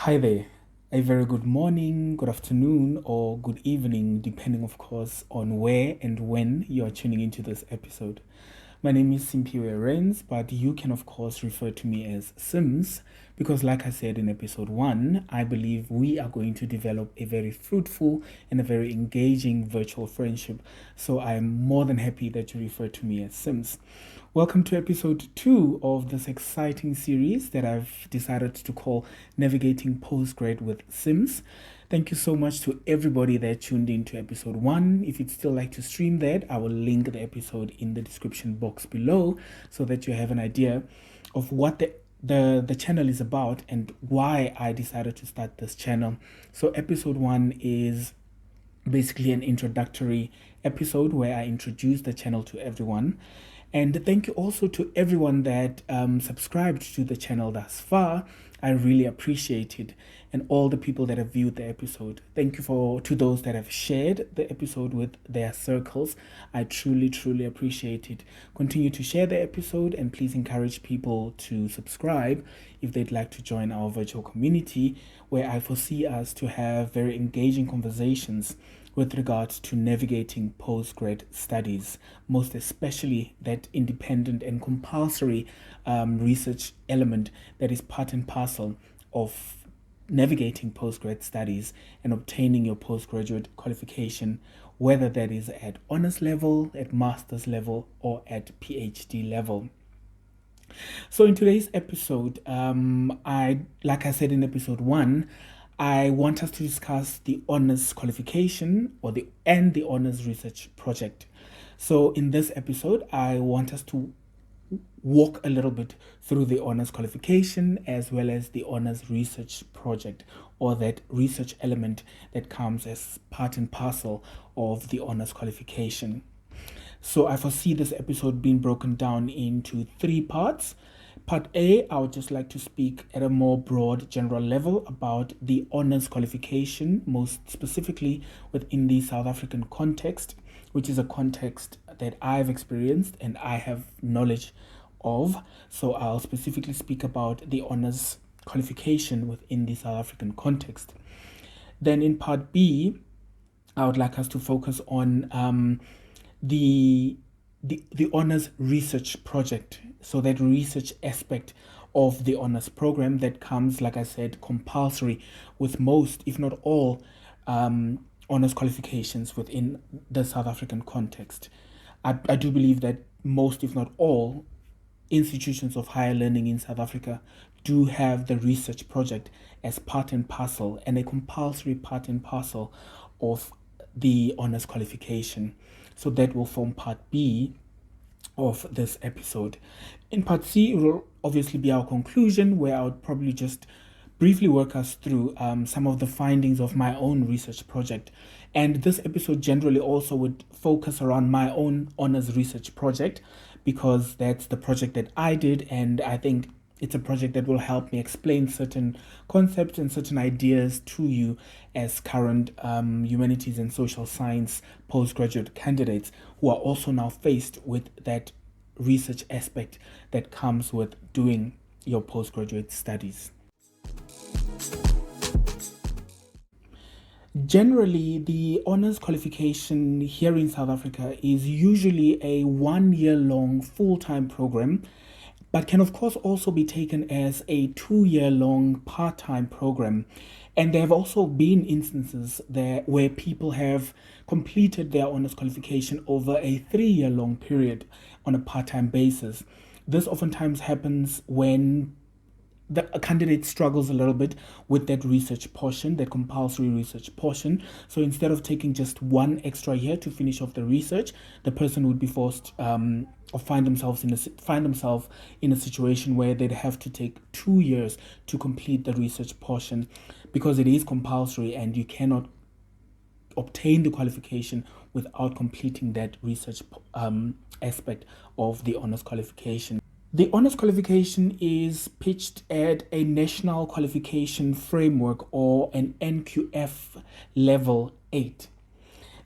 Hi there. A very good morning, good afternoon, or good evening, depending, of course, on where and when you are tuning into this episode. My name is Simphiwe Rens, but you can, of course, refer to me as Sims because, like I said in episode 1, I believe we are going to develop a very fruitful and a very engaging virtual friendship. So I'm more than happy that you refer to me as Sims. Welcome to episode 2 of this exciting series that I've decided to call Navigating Postgrad with Sims. Thank you so much to everybody that tuned in to episode 1. If you'd still like to stream that, I will link the episode in the description box below so that you have an idea of what the channel is about and why I decided to start this channel. So episode 1 is basically an introductory episode where I introduce the channel to everyone. And thank you also to everyone that subscribed to the channel thus far. I really appreciate it. And all the people that have viewed the episode. Thank you to those that have shared the episode with their circles. I truly, truly appreciate it. Continue to share the episode and please encourage people to subscribe if they'd like to join our virtual community where I foresee us to have very engaging conversations with regards to navigating postgrad studies, most especially that independent and compulsory research element that is part and parcel of navigating postgrad studies and obtaining your postgraduate qualification, whether that is at honors level, at master's level, or at PhD level. So in today's episode, like I said in episode 1, I want us to discuss the honors qualification the honors research project. So in this episode, I want us to walk a little bit through the honors qualification as well as the honors research project, or that research element that comes as part and parcel of the honors qualification. So I foresee this episode being broken down into 3 parts. Part A, I would just like to speak at a more broad general level about the honors qualification, most specifically within the South African context, which is a context that I've experienced and I have knowledge of. So I'll specifically speak about the honors qualification within the South African context. Then in part B, I would like us to focus on the honors research project, so that research aspect of the honors program that comes, like I said, compulsory with most, if not all, honors qualifications within the South African context. I do believe that most, if not all, institutions of higher learning in South Africa do have the research project as part and parcel, and a compulsory part and parcel of the honors qualification. So that will form part B of this episode. In part C, it will obviously be our conclusion, where I would probably just briefly work us through some of the findings of my own research project. And this episode generally also would focus around my own honors research project, because that's the project that I did, and I think it's a project that will help me explain certain concepts and certain ideas to you as current humanities and social science postgraduate candidates who are also now faced with that research aspect that comes with doing your postgraduate studies. Generally, the honors qualification here in South Africa is usually a 1-year-long full-time program, but can of course also be taken as a 2-year-long part-time program. And there have also been instances there where people have completed their honors qualification over a 3-year-long period on a part-time basis. This oftentimes happens when a candidate struggles a little bit with that research portion, that compulsory research portion. So instead of taking just 1 extra year to finish off the research, the person would be forced or find themselves in a situation where they'd have to take 2 years to complete the research portion, because it is compulsory and you cannot obtain the qualification without completing that research aspect of the honors qualification. The honors qualification is pitched at a national qualification framework, or an NQF level 8.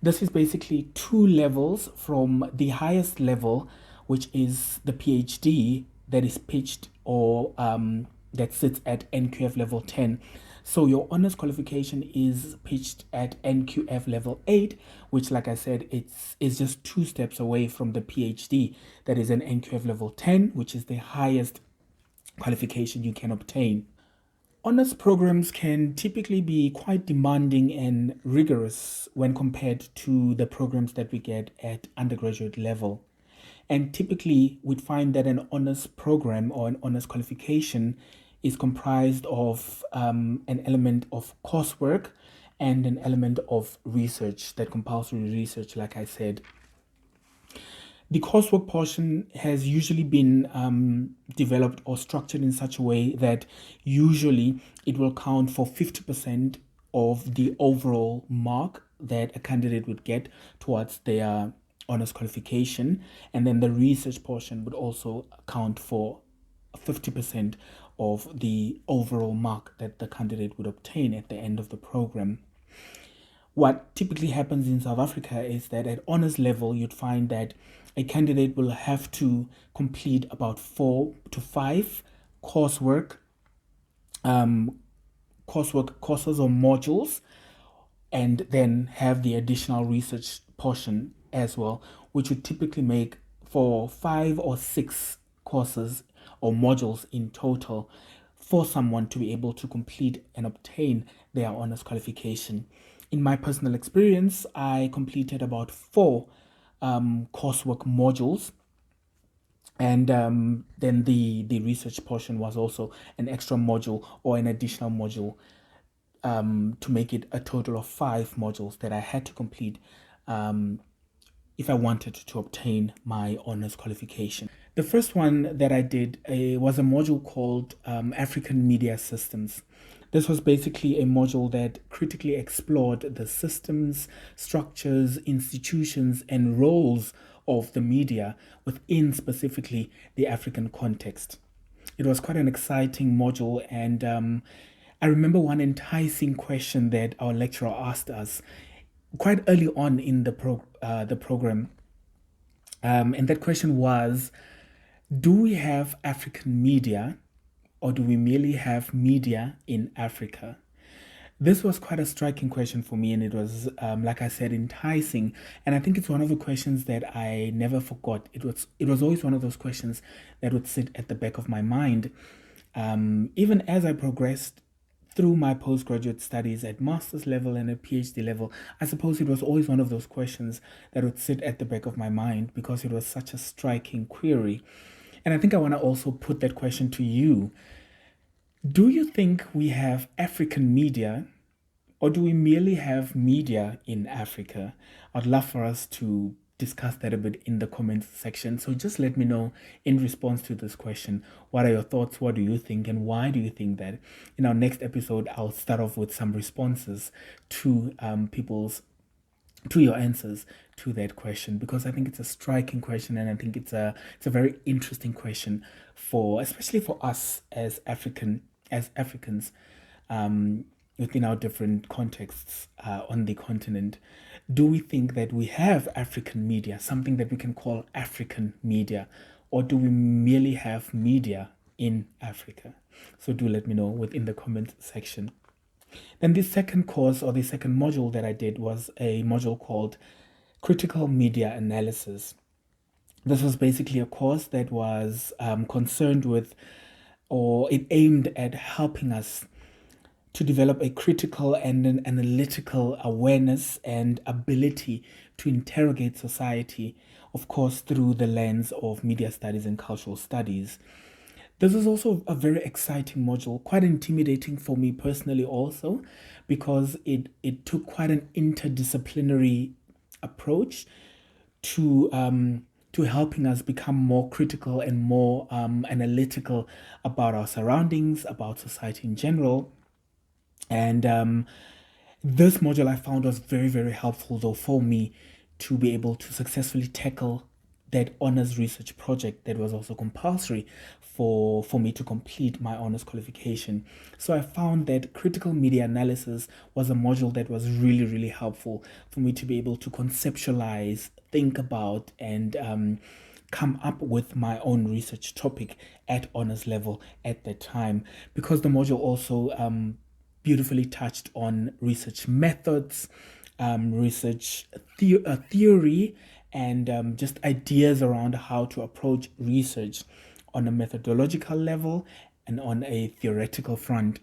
This is basically 2 levels from the highest level, which is the PhD, that is pitched or that sits at NQF level 10. So your honors qualification is pitched at NQF level 8, which, like I said, is just 2 steps away from the PhD that is an NQF level 10, which is the highest qualification you can obtain. Honors programs can typically be quite demanding and rigorous when compared to the programs that we get at undergraduate level. And typically, we'd find that an honors program or an honors qualification is comprised of an element of coursework and an element of research, that compulsory research, like I said. The coursework portion has usually been developed or structured in such a way that usually it will count for 50% of the overall mark that a candidate would get towards their honors qualification, and then the research portion would also account for 50% of the overall mark that the candidate would obtain at the end of the program. What typically happens in South Africa is that at honors level, you'd find that a candidate will have to complete about 4 to 5 coursework, courses or modules, and then have the additional research portion as well, which would typically make for 5 or 6 courses or modules in total for someone to be able to complete and obtain their honors qualification. In my personal experience, I completed about 4 coursework modules, and then the research portion was also an extra module or an additional module, to make it a total of 5 modules that I had to complete if I wanted to obtain my honors qualification. The first one that I did was a module called African Media Systems. This was basically a module that critically explored the systems, structures, institutions, and roles of the media within specifically the African context. It was quite an exciting module, and I remember one enticing question that our lecturer asked us quite early on in the program, and that question was, do we have African media, or do we merely have media in Africa? This was quite a striking question for me, and it was, like I said, enticing. And I think it's one of the questions that I never forgot. It was always one of those questions that would sit at the back of my mind. Even as I progressed through my postgraduate studies at master's level and at PhD level, I suppose it was always one of those questions that would sit at the back of my mind because it was such a striking query. And I think I want to also put that question to you. Do you think we have African media, or do we merely have media in Africa? I'd love for us to discuss that a bit in the comments section. So just let me know in response to this question, what are your thoughts? What do you think? And why do you think that? In our next episode, I'll start off with some responses to your answers to that question, because I think it's a striking question, and I think it's a very interesting question especially for us as Africans, within our different contexts on the continent. Do we think that we have African media, something that we can call African media, or do we merely have media in Africa? So do let me know within the comment section. Then the second course, or the second module that I did, was a module called Critical Media Analysis. This was basically a course that was concerned with, or it aimed at helping us to develop a critical and an analytical awareness and ability to interrogate society, of course, through the lens of media studies and cultural studies. This is also a very exciting module, quite intimidating for me personally also, because it took quite an interdisciplinary approach to helping us become more critical and more analytical about our surroundings, about society in general. And this module I found was very, very helpful, though, for me to be able to successfully tackle that honors research project that was also compulsory for me to complete my honors qualification. So I found that critical media analysis was a module that was really, really helpful for me to be able to conceptualize, think about, and come up with my own research topic at honors level at that time, because the module also beautifully touched on research methods, research theory, and just ideas around how to approach research on a methodological level and on a theoretical front,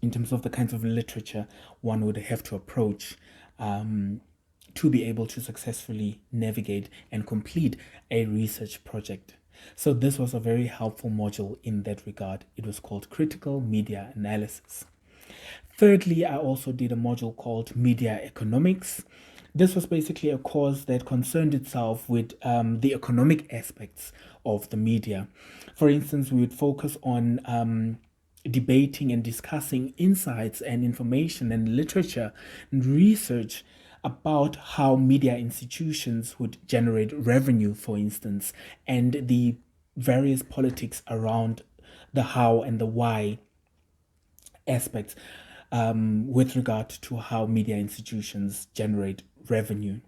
in terms of the kinds of literature one would have to approach to be able to successfully navigate and complete a research project. So this was a very helpful module in that regard. It was called Critical Media Analysis. Thirdly, I also did a module called Media Economics. This was basically a course that concerned itself with the economic aspects of the media. For instance, we would focus on debating and discussing insights and information and literature and research about how media institutions would generate revenue, for instance, and the various politics around the how and the why aspects with regard to how media institutions generate revenue.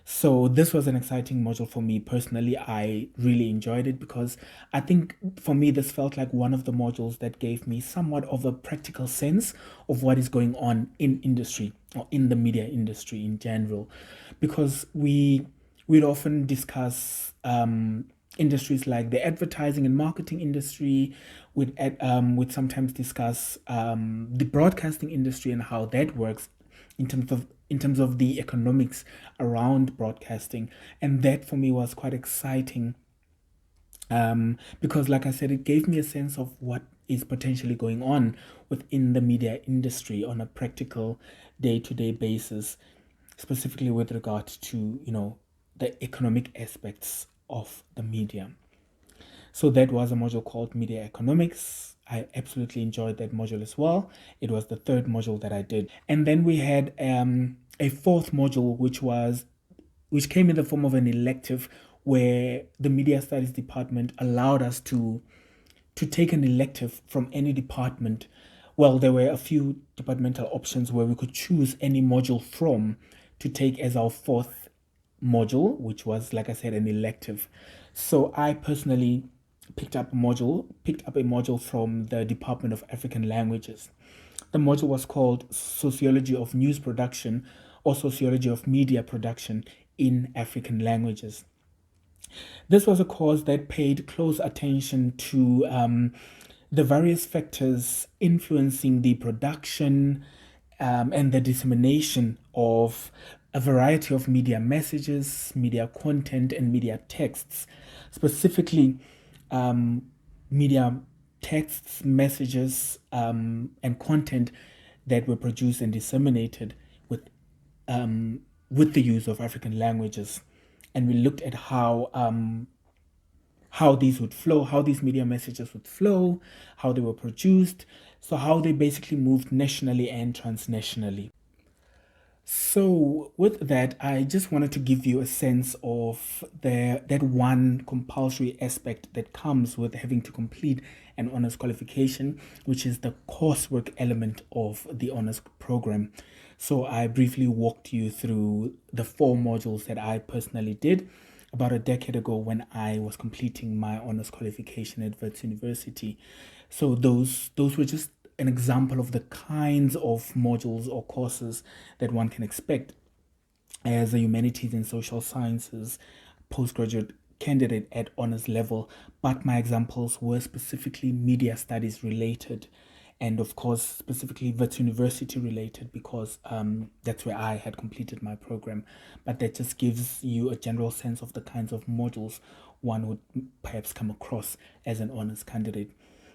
So this was an exciting module for me personally. I really enjoyed it because I think for me this felt like one of the modules that gave me somewhat of a practical sense of what is going on in industry or in the media industry in general, because we'd often discuss industries like the advertising and marketing industry. We'd sometimes discuss the broadcasting industry and how that works in terms of the economics around broadcasting, and that for me was quite exciting because, like I said, it gave me a sense of what is potentially going on within the media industry on a practical day-to-day basis, specifically with regard to the economic aspects of the media. So that was a module called Media Economics. I absolutely enjoyed that module as well. It was the third module that I did. And then we had a fourth module, which came in the form of an elective, where the Media Studies department allowed us to take an elective from any department. Well, there were a few departmental options where we could choose any module from to take as our fourth module, which was, like I said, an elective. So I personally picked up a module from the Department of African Languages. The module was called Sociology of News Production or Sociology of Media Production in African Languages. This was a course that paid close attention to the various factors influencing the production and the dissemination of a variety of media messages, media content, and media texts. Specifically, media texts, messages, and content that were produced and disseminated with the use of African languages. And we looked at how these would flow, how these media messages would flow, how they were produced, so how they basically moved nationally and transnationally. So with that, I just wanted to give you a sense of that one compulsory aspect that comes with having to complete an honors qualification, which is the coursework element of the honors program. So I briefly walked you through the 4 modules that I personally did about a decade ago when I was completing my honors qualification at Wits University. So those were just an example of the kinds of modules or courses that one can expect as a Humanities and Social Sciences postgraduate candidate at honors level. But my examples were specifically media studies related, and of course specifically Wits University related, because that's where I had completed my program. But that just gives you a general sense of the kinds of modules one would perhaps come across as an honors candidate.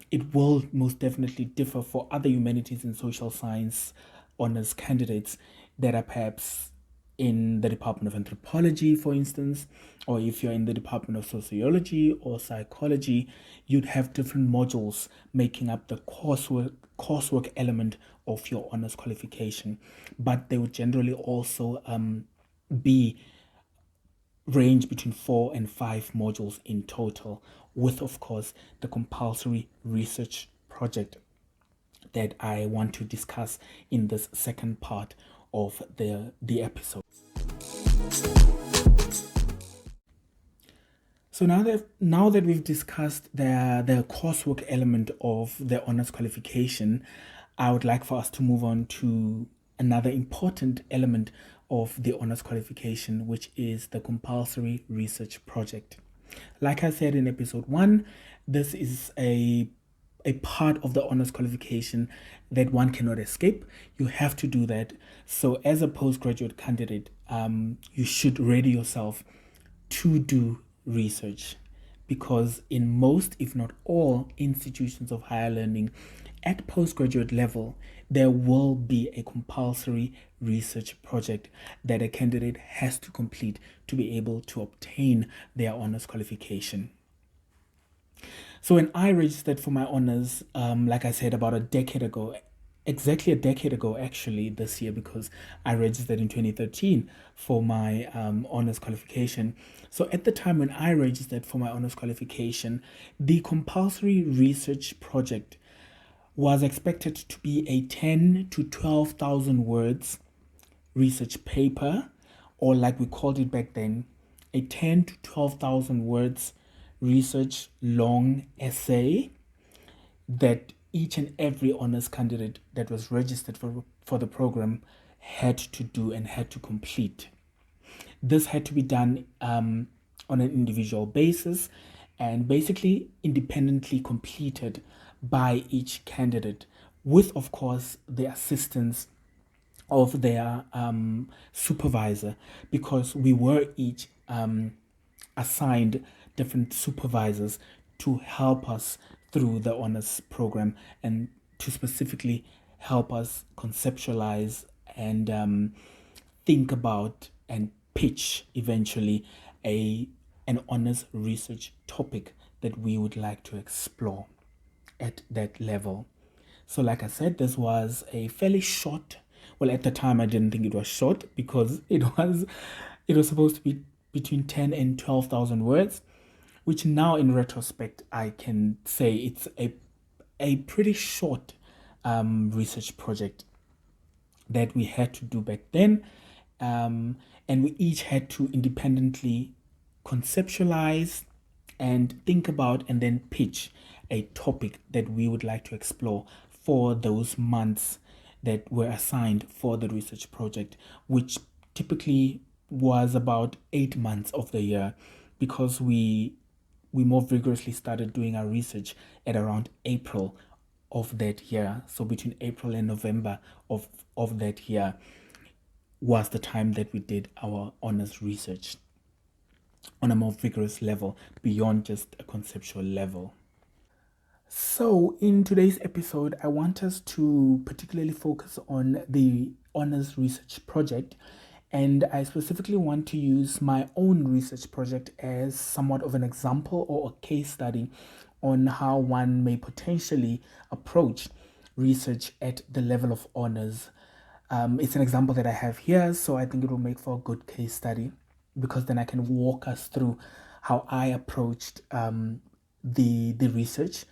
It will most definitely differ for other humanities and social science honors candidates that are perhaps in the Department of Anthropology, for instance, or if you're in the Department of Sociology or Psychology, you'd have different modules making up the coursework element of your honors qualification. But they would generally also be range between 4 and 5 modules in total, with, of course, the compulsory research project that I want to discuss in this second part of the episode. So now that we've discussed the coursework element of the honors qualification, I would like for us to move on to another important element of the honors qualification, which is the compulsory research project. Like I said in episode 1, this is a part of the honors qualification that one cannot escape. You have to do that. So as a postgraduate candidate, you should ready yourself to do research, because in most, if not all, institutions of higher learning at postgraduate level, there will be a compulsory research project that a candidate has to complete to be able to obtain their honors qualification. So when I registered for my honors, like I said, about a decade ago, exactly a decade ago, actually, this year, because I registered in 2013 for my honors qualification. So at the time when I registered for my honors qualification, the compulsory research project was expected to be a 10 to 12,000 words research paper, or like we called it back then, a 10 to 12,000 words research long essay that each and every honors candidate that was registered for the program had to do and had to complete. This had to be done on an individual basis and basically independently completed by each candidate, with, of course, the assistance of their supervisor, because we were each assigned different supervisors to help us through the honors program and to specifically help us conceptualize and think about and pitch eventually an honors research topic that we would like to explore at that level. So like I said, this was a fairly short, well, at the time I didn't think it was short, because it was supposed to be between 10 and 12,000 words, which now in retrospect I can say it's a pretty short research project that we had to do back then. And we each had to independently conceptualize and think about and then pitch a topic that we would like to explore for those months that were assigned for the research project, which typically was about 8 months of the year, because we more vigorously started doing our research at around April of that year. So between April and November of that year was the time that we did our honors research on a more vigorous level beyond just a conceptual level. So, in today's episode, I want us to particularly focus on the honors research project, and I specifically want to use my own research project as somewhat of an example or a case study on how one may potentially approach research at the level of honors. It's an example that I have here, so I think it will make for a good case study, because then I can walk us through how I approached the research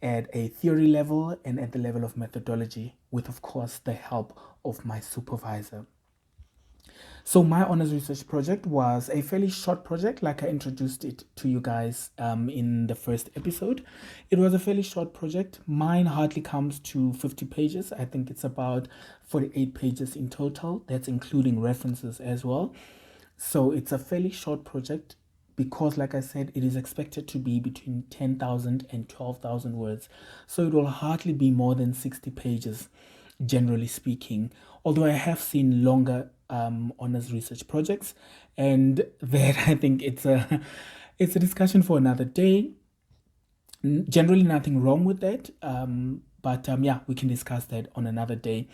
at a theory level and at the level of methodology, with, of course, the help of my supervisor. So my honors research project was a fairly short project, like I introduced it to you guys in the first episode. It was a fairly short project. Mine hardly comes to 50 pages. I think it's about 48 pages in total. That's including references as well. So it's a fairly short project because, like I said, it is expected to be between 10,000 and 12,000 words. So it will hardly be more than 60 pages, generally speaking. Although I have seen longer honors research projects, and that I think it's a discussion for another day. Generally, nothing wrong with that, but yeah, we can discuss that on another day.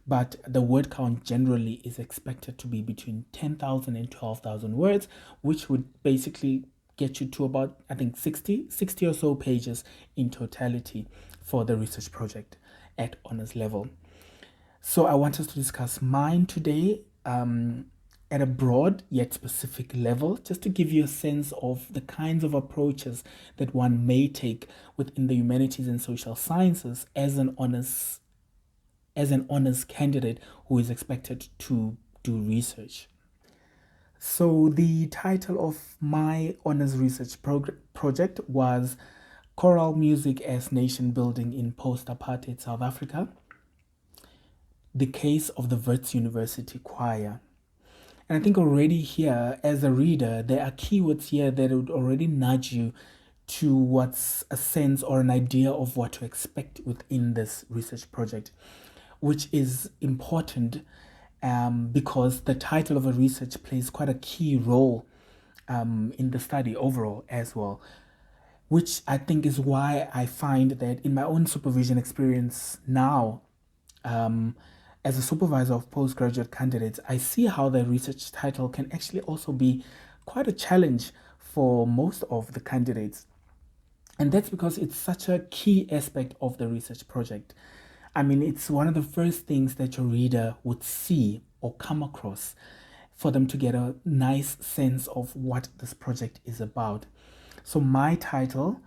But the word count generally is expected to be between 10,000 and 12,000 words, which would basically get you to about, I think, 60 or so pages in totality for the research project at honors level. So I want us to discuss mine today at a broad yet specific level, just to give you a sense of the kinds of approaches that one may take within the humanities and social sciences as an honors candidate who is expected to do research. So the title of my honors research project was Choral Music as Nation Building in Post-Apartheid South Africa, the case of the Wits University Choir. And I think already here, as a reader, there are keywords here that would already nudge you towards a sense or an idea of what to expect within this research project, which is important because the title of a research plays quite a key role in the study overall as well, which I think is why I find that in my own supervision experience now, as a supervisor of postgraduate candidates, I see how the research title can actually also be quite a challenge for most of the candidates. And that's because it's such a key aspect of the research project. I mean, it's one of the first things that your reader would see or come across for them to get a nice sense of what this project is about. So my title,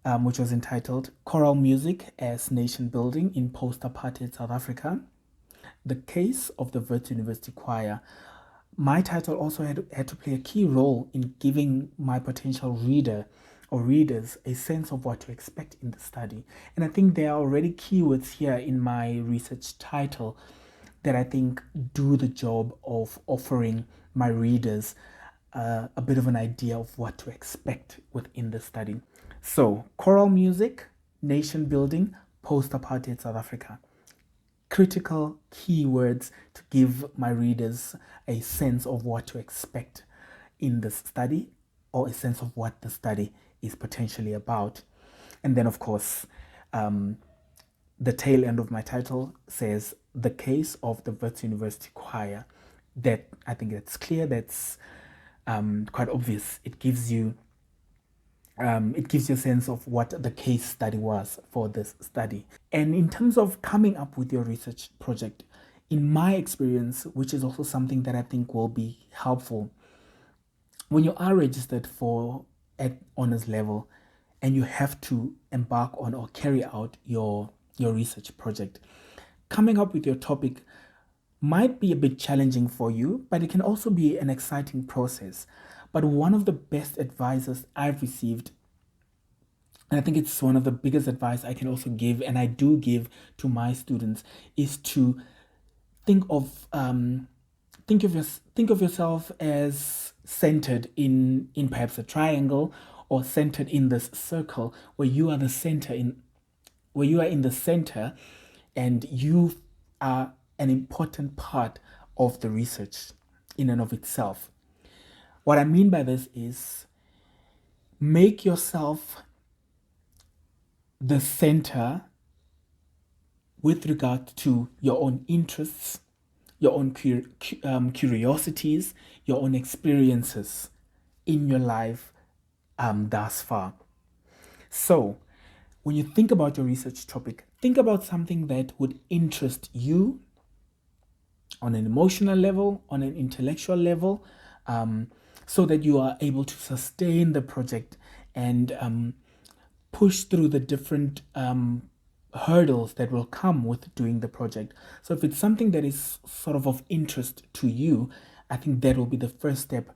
which was entitled Choral Music as Nation Building in Post-Apartheid South Africa, the case of the Wits University Choir. My title also had to play a key role in giving my potential reader or readers a sense of what to expect in the study. And I think there are already keywords here in my research title that I think do the job of offering my readers a bit of an idea of what to expect within the study. So, choral music, nation building, post-apartheid South Africa. Critical keywords to give my readers a sense of what to expect in this study or a sense of what the study is potentially about. And then, of course, the tail end of my title says the case of the Wits University Choir. That I think that's clear. That's quite obvious. It gives you a sense of what the case study was for this study. And in terms of coming up with your research project, in my experience, which is also something that I think will be helpful, when you are registered for at honors level and you have to embark on or carry out your research project, coming up with your topic might be a bit challenging for you, but it can also be an exciting process. But one of the best advices I've received, and I think it's one of the biggest advice I can also give, and I do give to my students, is to think of think of yourself as centered in perhaps a triangle, or centered in this circle where you are the center where you are in the center, and you are an important part of the research in and of itself. What I mean by this is make yourself the center with regard to your own interests, your own curiosities, your own experiences in your life thus far. So, when you think about your research topic, think about something that would interest you on an emotional level, on an intellectual level, so that you are able to sustain the project and push through the different hurdles that will come with doing the project. So if it's something that is sort of interest to you, I think that will be the first step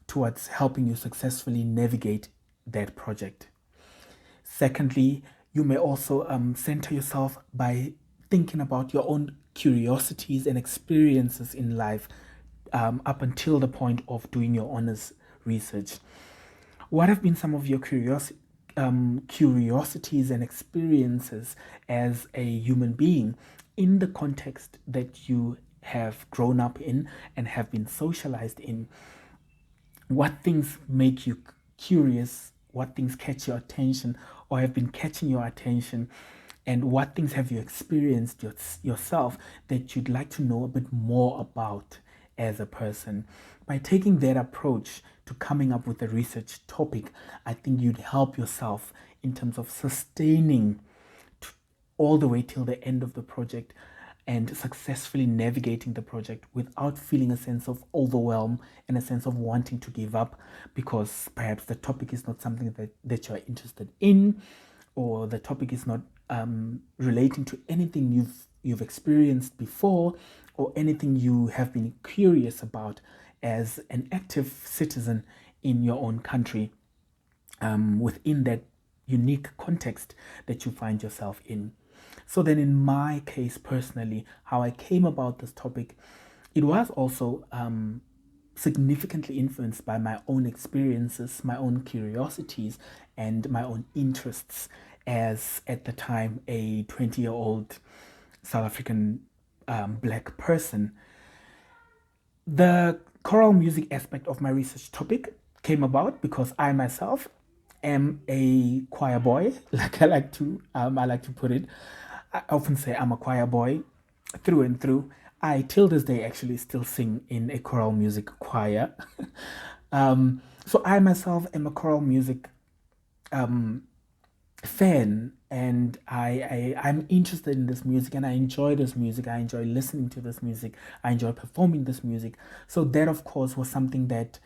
towards helping you successfully navigate that project. Secondly, you may also center yourself by thinking about your own curiosities and experiences in life up until the point of doing your honors research. What have been some of your curiosities and experiences as a human being in the context that you have grown up in and have been socialized in? What things make you curious? What things catch your attention or have been catching your attention? And what things have you experienced yourself that you'd like to know a bit more about as a person? By taking that approach to coming up with a research topic, I think you'd help yourself in terms of sustaining all the way till the end of the project and successfully navigating the project without feeling a sense of overwhelm and a sense of wanting to give up because perhaps the topic is not something that you're interested in, or the topic is not relating to anything you've experienced before, or anything you have been curious about as an active citizen in your own country, within that unique context that you find yourself in. So then in my case personally, how I came about this topic, it was also significantly influenced by my own experiences, my own curiosities, and my own interests as, at the time, a 20-year-old South African black person. The choral music aspect of my research topic came about because I myself am a choir boy, like I like to put it. I often say I'm a choir boy through and through. I, till this day, actually still sing in a choral music choir. So I myself am a choral music fan, and I'm interested in this music, and I enjoy this music. I enjoy listening to this music. I enjoy performing this music. So that, of course, was something that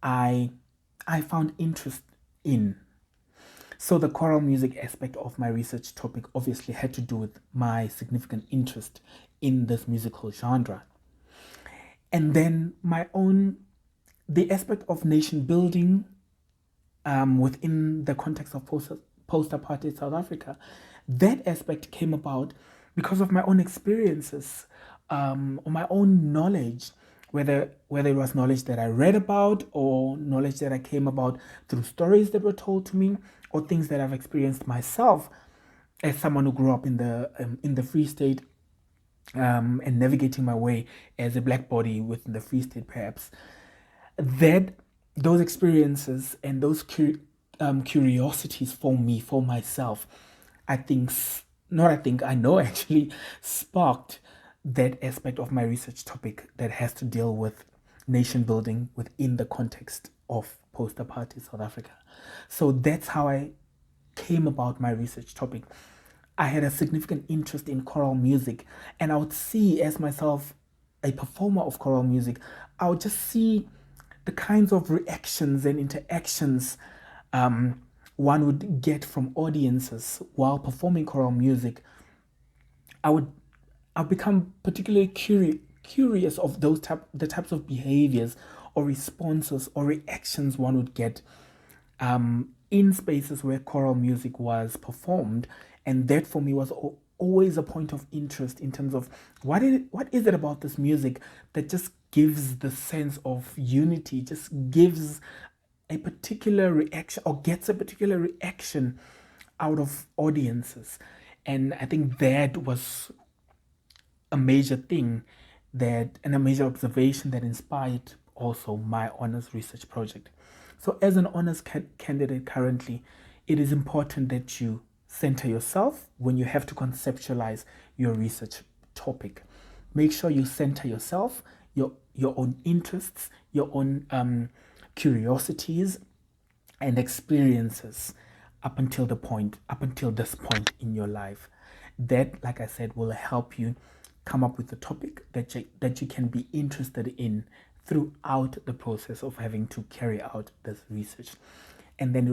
I found interest in. So the choral music aspect of my research topic obviously had to do with my significant interest in this musical genre. And then the aspect of nation building within the context of post-apartheid South Africa, that aspect came about because of my own experiences, or my own knowledge, whether it was knowledge that I read about or knowledge that I came about through stories that were told to me or things that I've experienced myself as someone who grew up in the Free State, and navigating my way as a black body within the Free State, perhaps. That those experiences and those curiosities for me, for myself, I know actually sparked that aspect of my research topic that has to deal with nation building within the context of post-apartheid South Africa. So that's how I came about my research topic. I had a significant interest in choral music, and I would see, as myself a performer of choral music, I would just see the kinds of reactions and interactions one would get from audiences while performing choral music. I've become particularly curious of the types of behaviors or responses or reactions one would get in spaces where choral music was performed, and that for me was always a point of interest in terms of what is it about this music that just gives the sense of unity, just gives a particular reaction or gets a particular reaction out of audiences. And I think that was a major thing and a major observation that inspired also my honors research project. So as an honors candidate currently, it is important that you center yourself when you have to conceptualize your research topic. Make sure you center yourself, your own interests, your own curiosities and experiences up until this point in your life. That, like I said, will help you come up with a topic that you can be interested in throughout the process of having to carry out this research. And then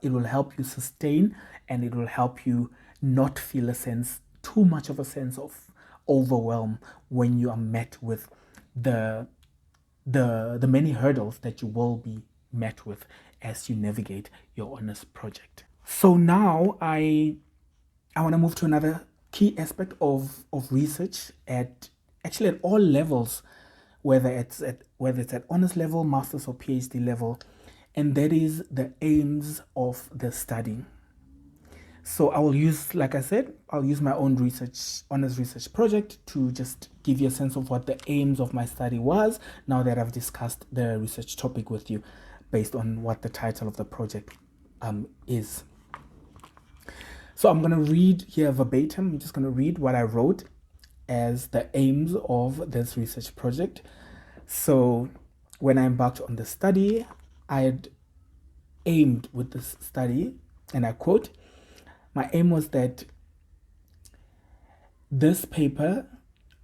it will help you sustain, and it will help you not feel too much of a sense of overwhelm when you are met with the many hurdles that you will be met with as you navigate your honors project. So now I want to move to another key aspect of research at all levels, whether it's at honors level, master's or PhD level, and that is the aims of the study. So I will use, like I said, I'll use my own honors research project to just give you a sense of what the aims of my study was, now that I've discussed the research topic with you based on what the title of the project is. So I'm going to read here verbatim. I'm just going to read what I wrote as the aims of this research project. So when I embarked on the study, I had aimed with this study, and I quote, my aim was that this paper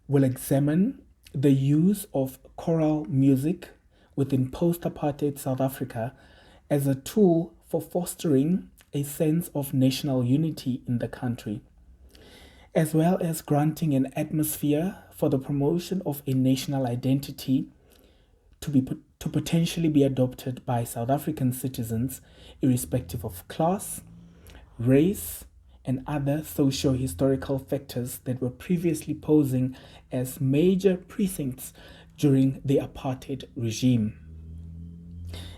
will examine the use of choral music within post-apartheid South Africa as a tool for fostering a sense of national unity in the country, as well as granting an atmosphere for the promotion of a national identity to potentially be adopted by South African citizens, irrespective of class, race, and other socio-historical factors that were previously posing as major precincts during the apartheid regime.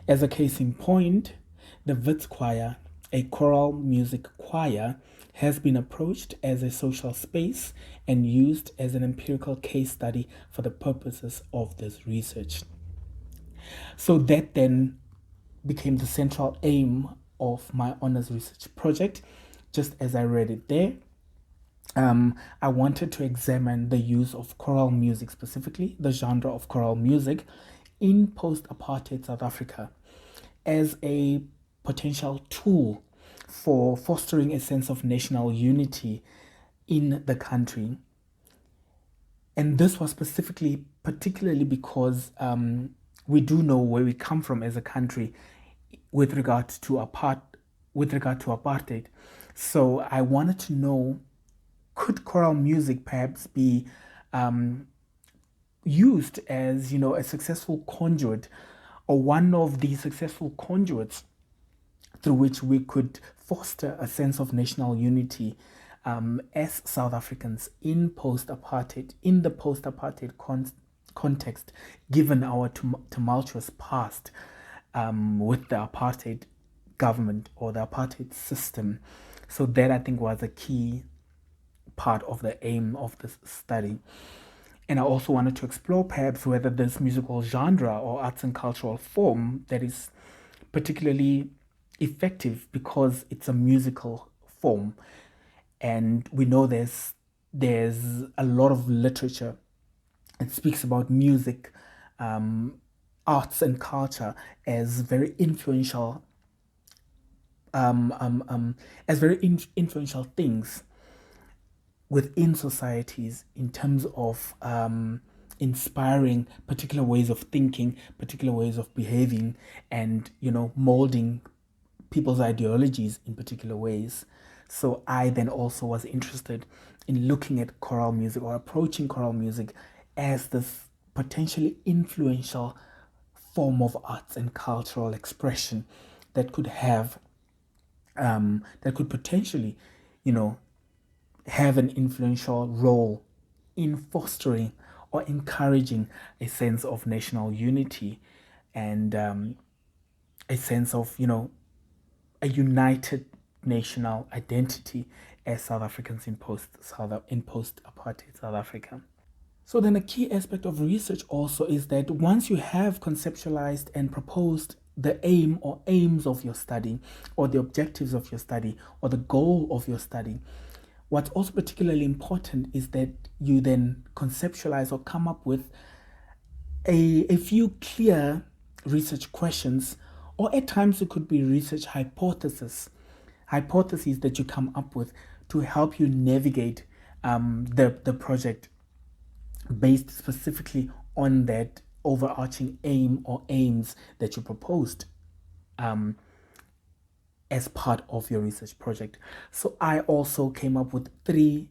As a case in point, the Wits Choir, a choral music choir, has been approached as a social space and used as an empirical case study for the purposes of this research. So that then became the central aim of my honors research project, just as I read it there. I wanted to examine the use of choral music, specifically the genre of choral music, in post-apartheid South Africa as a potential tool for fostering a sense of national unity in the country. And this was particularly because we do know where we come from as a country with regard to apartheid. So I wanted to know, could choral music perhaps be used as, a successful conduit, or one of the successful conduits through which we could foster a sense of national unity as South Africans in the post-apartheid context, given our tumultuous past with the apartheid government or the apartheid system. So that, I think, was a key part of the aim of this study. And I also wanted to explore perhaps whether this musical genre or arts and cultural form that is particularly effective because it's a musical form. And we know there's a lot of literature that speaks about music, arts and culture as very influential, influential things within societies in terms of inspiring particular ways of thinking, particular ways of behaving, and molding people's ideologies in particular ways. So I then also was interested in looking at choral music, or approaching choral music as this potentially influential form of arts and cultural expression that could potentially, have an influential role in fostering or encouraging a sense of national unity and a sense of, a united national identity as South Africans in post-apartheid South Africa. So then a key aspect of research also is that once you have conceptualized and proposed the aim or aims of your study, or the objectives of your study, or the goal of your study, what's also particularly important is that you then conceptualize or come up with a few clear research questions, or at times it could be research hypotheses that you come up with to help you navigate the project based specifically on that overarching aim or aims that you proposed as part of your research project. So I also came up with 3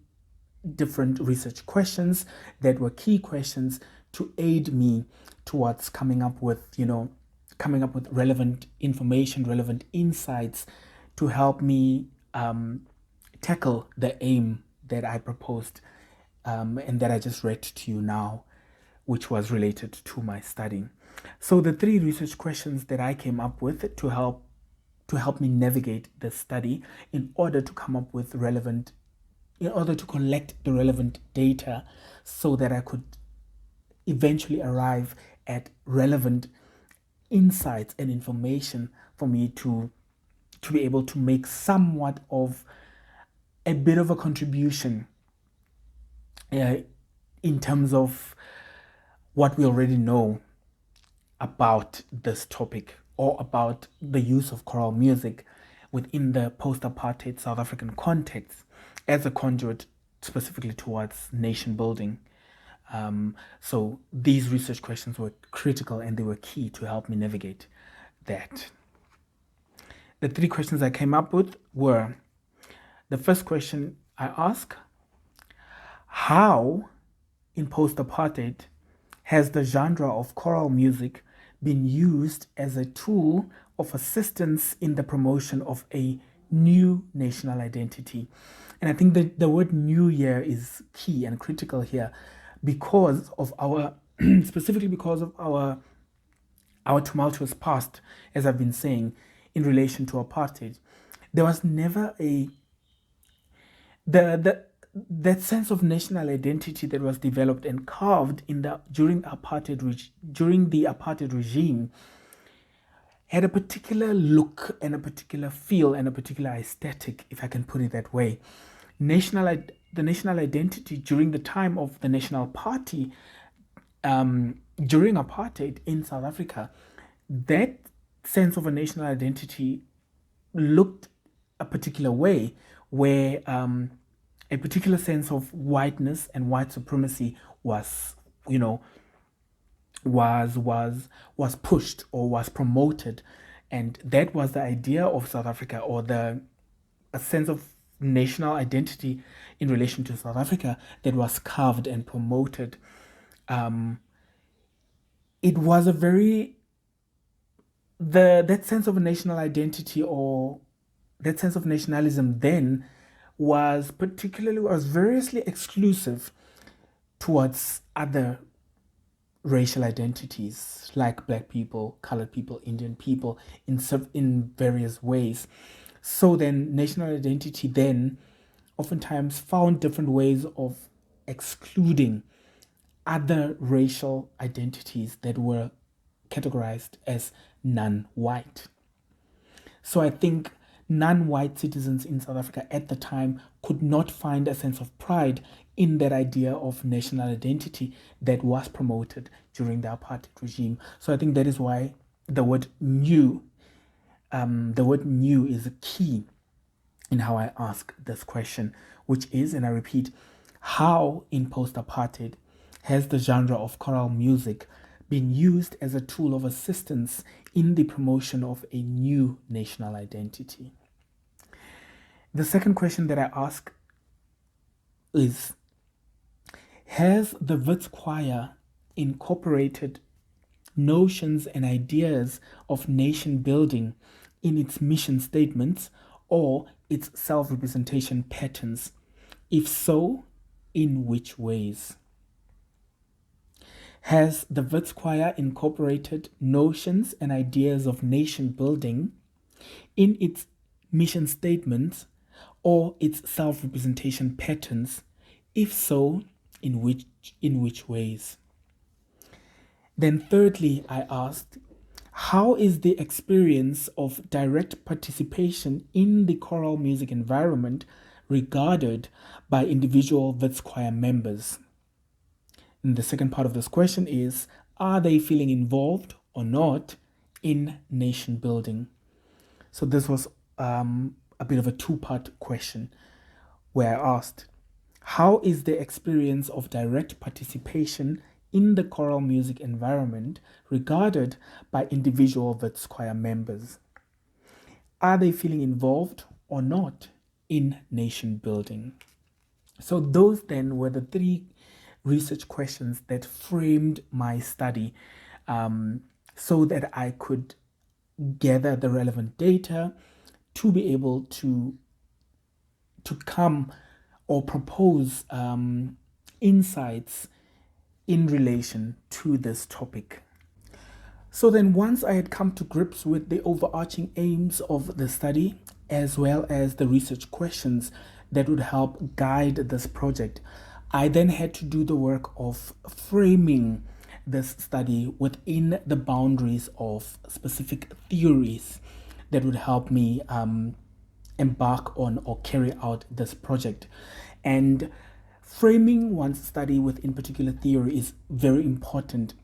different research questions that were key questions to aid me towards coming up with relevant information, relevant insights to help me tackle the aim that I proposed and that I just read to you now, which was related to my study. So the 3 research questions that I came up with to help me navigate the study in order to collect the relevant data so that I could eventually arrive at relevant insights and information for me to be able to make somewhat of a bit of a contribution in terms of what we already know about this topic, or about the use of choral music within the post-apartheid South African context as a conduit specifically towards nation building. So these research questions were critical and they were key to help me navigate that. The 3 questions I came up with were: the first question I asked, how in post-apartheid has the genre of choral music been used as a tool of assistance in the promotion of a new national identity? And I think that the word new here is key and critical here because of our, specifically because of our tumultuous past, as I've been saying, in relation to apartheid. There was never that sense of national identity that was developed and carved during the apartheid regime had a particular look and a particular feel and a particular aesthetic, if I can put it that way. The national identity during the time of the National Party, during apartheid in South Africa, that sense of a national identity looked a particular way, where a particular sense of whiteness and white supremacy was, was pushed or was promoted, and that was the idea of South Africa, or a sense of national identity in relation to South Africa that was carved and promoted. It was a very that sense of a national identity, or that sense of nationalism then was variously exclusive towards other racial identities like black people, colored people, Indian people in various ways. So then national identity then oftentimes found different ways of excluding other racial identities that were categorized as non-white. So I think non-white citizens in South Africa at the time could not find a sense of pride in that idea of national identity that was promoted during the apartheid regime. So I think that is why the word new is a key in how I ask this question, which is, and I repeat, how in post-apartheid has the genre of choral music been used as a tool of assistance in the promotion of a new national identity? The second question that I ask is, has the Wits Choir incorporated notions and ideas of nation building in its mission statements or its self-representation patterns? If so, in which ways? Has the Wits Choir incorporated notions and ideas of nation building in its mission statements or its self-representation patterns? If so, in which ways? Then thirdly, I asked, how is the experience of direct participation in the choral music environment regarded by individual Wits Choir members? And the second part of this question is, are they feeling involved or not in nation building? So this was a bit of a two-part question where I asked, how is the experience of direct participation in the choral music environment regarded by individual Wits Choir members? Are they feeling involved or not in nation building? So those then were the three research questions that framed my study, so that I could gather the relevant data to be able to come or propose insights in relation to this topic. So then, once I had come to grips with the overarching aims of the study, as well as the research questions that would help guide this project, I then had to do the work of framing this study within the boundaries of specific theories that would help me embark on or carry out this project. And framing one's study within particular theory is very important.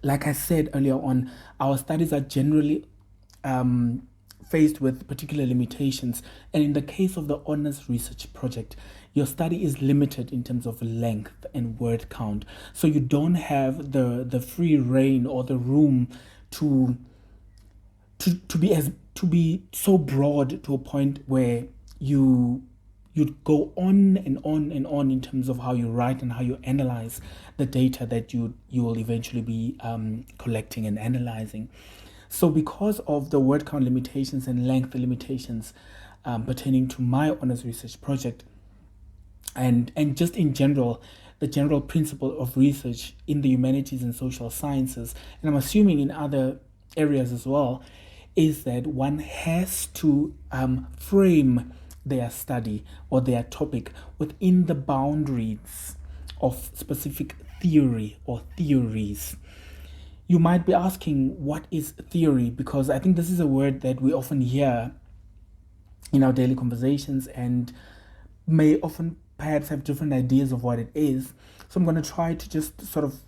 Like I said earlier on, our studies are generally faced with particular limitations, and in the case of the honors research project, your study is limited in terms of length and word count, so you don't have the free reign or the room to be so broad to a point where you you'd go on and on and on in terms of how you write and how you analyze the data that you will eventually be collecting and analyzing. So because of the word count limitations and length limitations pertaining to my honors research project, and just in general, the general principle of research in the humanities and social sciences, and I'm assuming in other areas as well, is that one has to frame their study or their topic within the boundaries of specific theory or theories. You might be asking, what is theory? Because I think this is a word that we often hear in our daily conversations and may often perhaps have different ideas of what it is. So I'm going to try to just sort of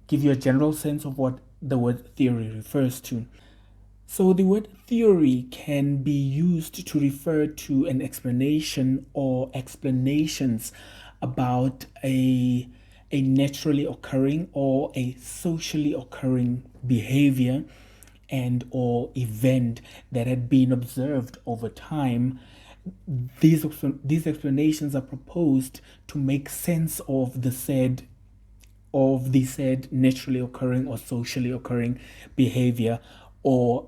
give you a general sense of what the word theory refers to. So the word theory can be used to refer to an explanation or explanations about a naturally occurring or a socially occurring behavior and or event that had been observed over time. These explanations are proposed to make sense of the said naturally occurring or socially occurring behavior or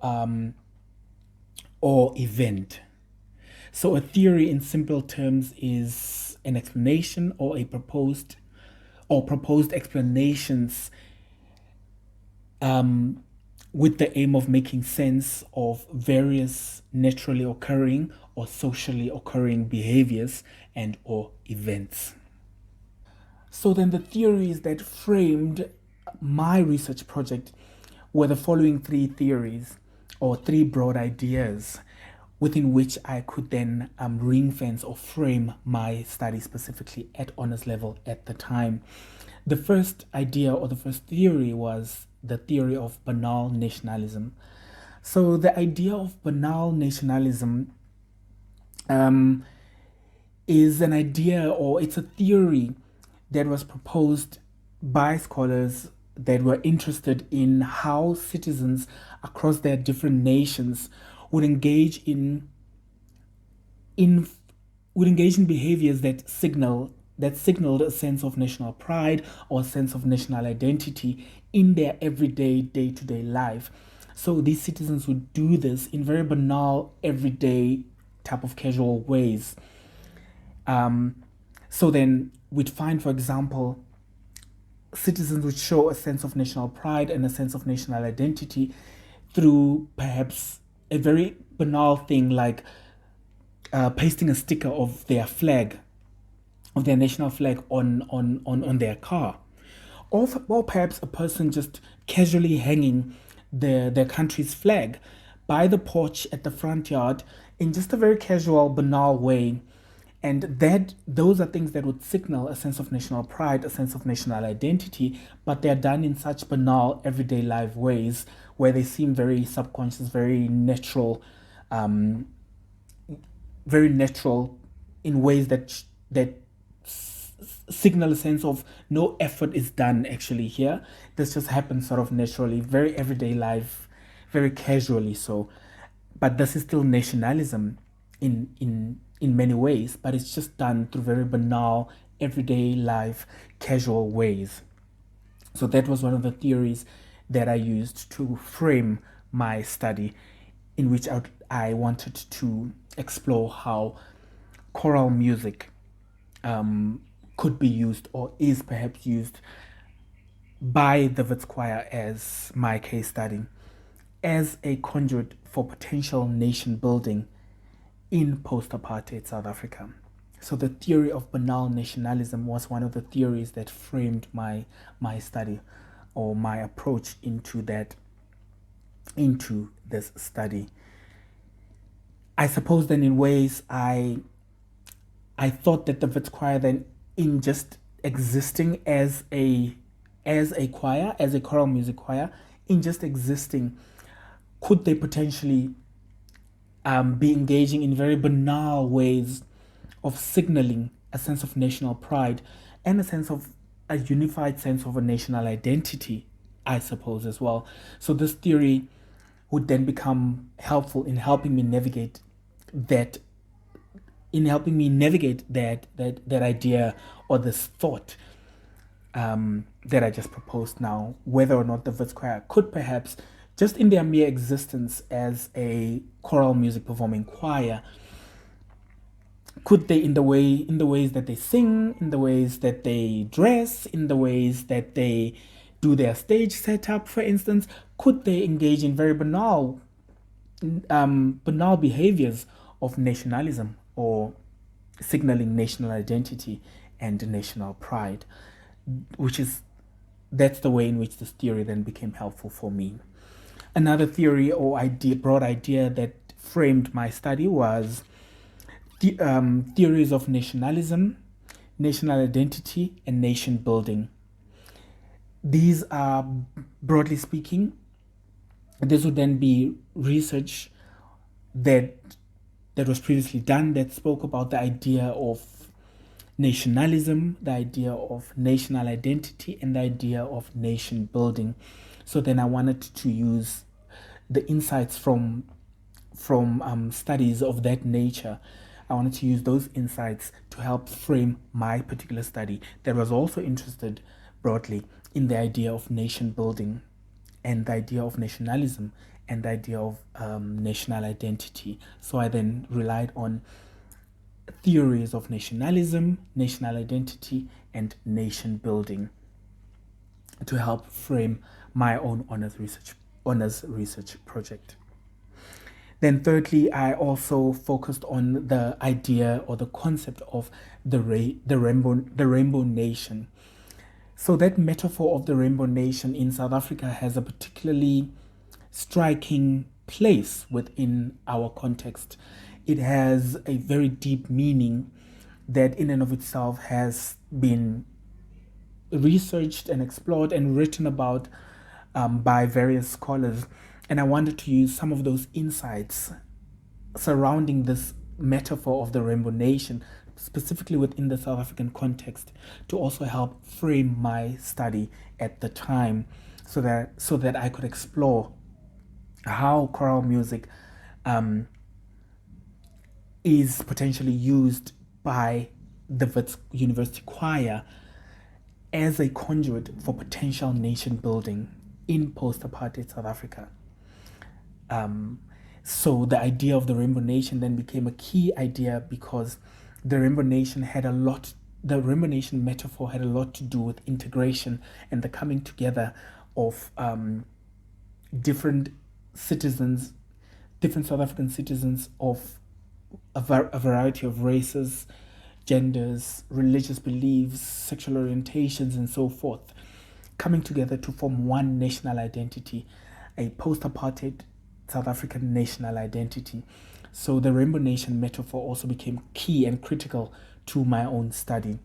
event. So a theory in simple terms is an explanation or a proposed explanations with the aim of making sense of various naturally occurring or socially occurring behaviors and or events. So then the theories that framed my research project were the following three theories or three broad ideas within which I could then ring fence or frame my study specifically at honors level at the time. The first idea or the first theory was the theory of banal nationalism. So the idea of banal nationalism is an idea, or it's a theory that was proposed by scholars that were interested in how citizens across their different nations would engage in behaviors that signaled a sense of national pride or a sense of national identity in their everyday day-to-day life. So these citizens would do this in very banal, everyday type of casual ways. So then we'd find, for example, citizens would show a sense of national pride and a sense of national identity through perhaps a very banal thing like pasting a sticker of their flag, of their national flag on their car. Or perhaps a person just casually hanging their country's flag by the porch at the front yard in just a very casual, banal way. And those are things that would signal a sense of national pride, a sense of national identity, but they're done in such banal, everyday life ways where they seem very subconscious, very natural in ways that signal a sense of no effort is done actually here. This just happens sort of naturally, very everyday life, very casually so. But this is still nationalism in many ways, but it's just done through very banal, everyday life, casual ways. So that was one of the theories that I used to frame my study, in which I wanted to explore how choral music could be used or is perhaps used by the Wits Choir as my case study as a conduit for potential nation building in post-apartheid South Africa. So the theory of banal nationalism was one of the theories that framed my study or my approach into this study. I suppose then in ways I thought that the Wits Choir then, in just existing as a choir, as a choral music choir, in just existing, could they potentially be engaging in very banal ways of signaling a sense of national pride and a unified sense of a national identity, I suppose, as well. So this theory would then become helpful in helping me navigate that in helping me navigate that idea or this thought that I just proposed now, whether or not the Wits Choir could perhaps, just in their mere existence as a choral music performing choir, could they, in the ways that they sing, in the ways that they dress, in the ways that they do their stage setup, for instance, could they engage in very banal behaviors of nationalism or signaling national identity and national pride, that's the way in which this theory then became helpful for me. Another theory or broad idea that framed my study was theories of nationalism, national identity, and nation building. These are, broadly speaking, this would then be research that was previously done that spoke about the idea of nationalism, the idea of national identity, and the idea of nation building. So then I wanted to use the insights from studies of that nature. I wanted to use those insights to help frame my particular study that was also interested broadly in the idea of nation building and the idea of nationalism and the idea of national identity. So I then relied on theories of nationalism, national identity, and nation building to help frame my own honors research project. Then thirdly, I also focused on the idea or the concept of the rainbow nation. So that metaphor of the rainbow nation in South Africa has a particularly striking place within our context. It has a very deep meaning that in and of itself has been researched and explored and written about by various scholars. And I wanted to use some of those insights surrounding this metaphor of the rainbow nation, specifically within the South African context, to also help frame my study at the time, so that I could explore how choral music is potentially used by the Wits University Choir as a conduit for potential nation building in post-apartheid South Africa. So the idea of the Rainbow Nation then became a key idea because the Rainbow Nation metaphor had a lot to do with integration and the coming together of different South African citizens of a variety of races, genders, religious beliefs, sexual orientations, and so forth, coming together to form one national identity, a post-apartheid South African national identity. So the Rainbow Nation metaphor also became key and critical to my own study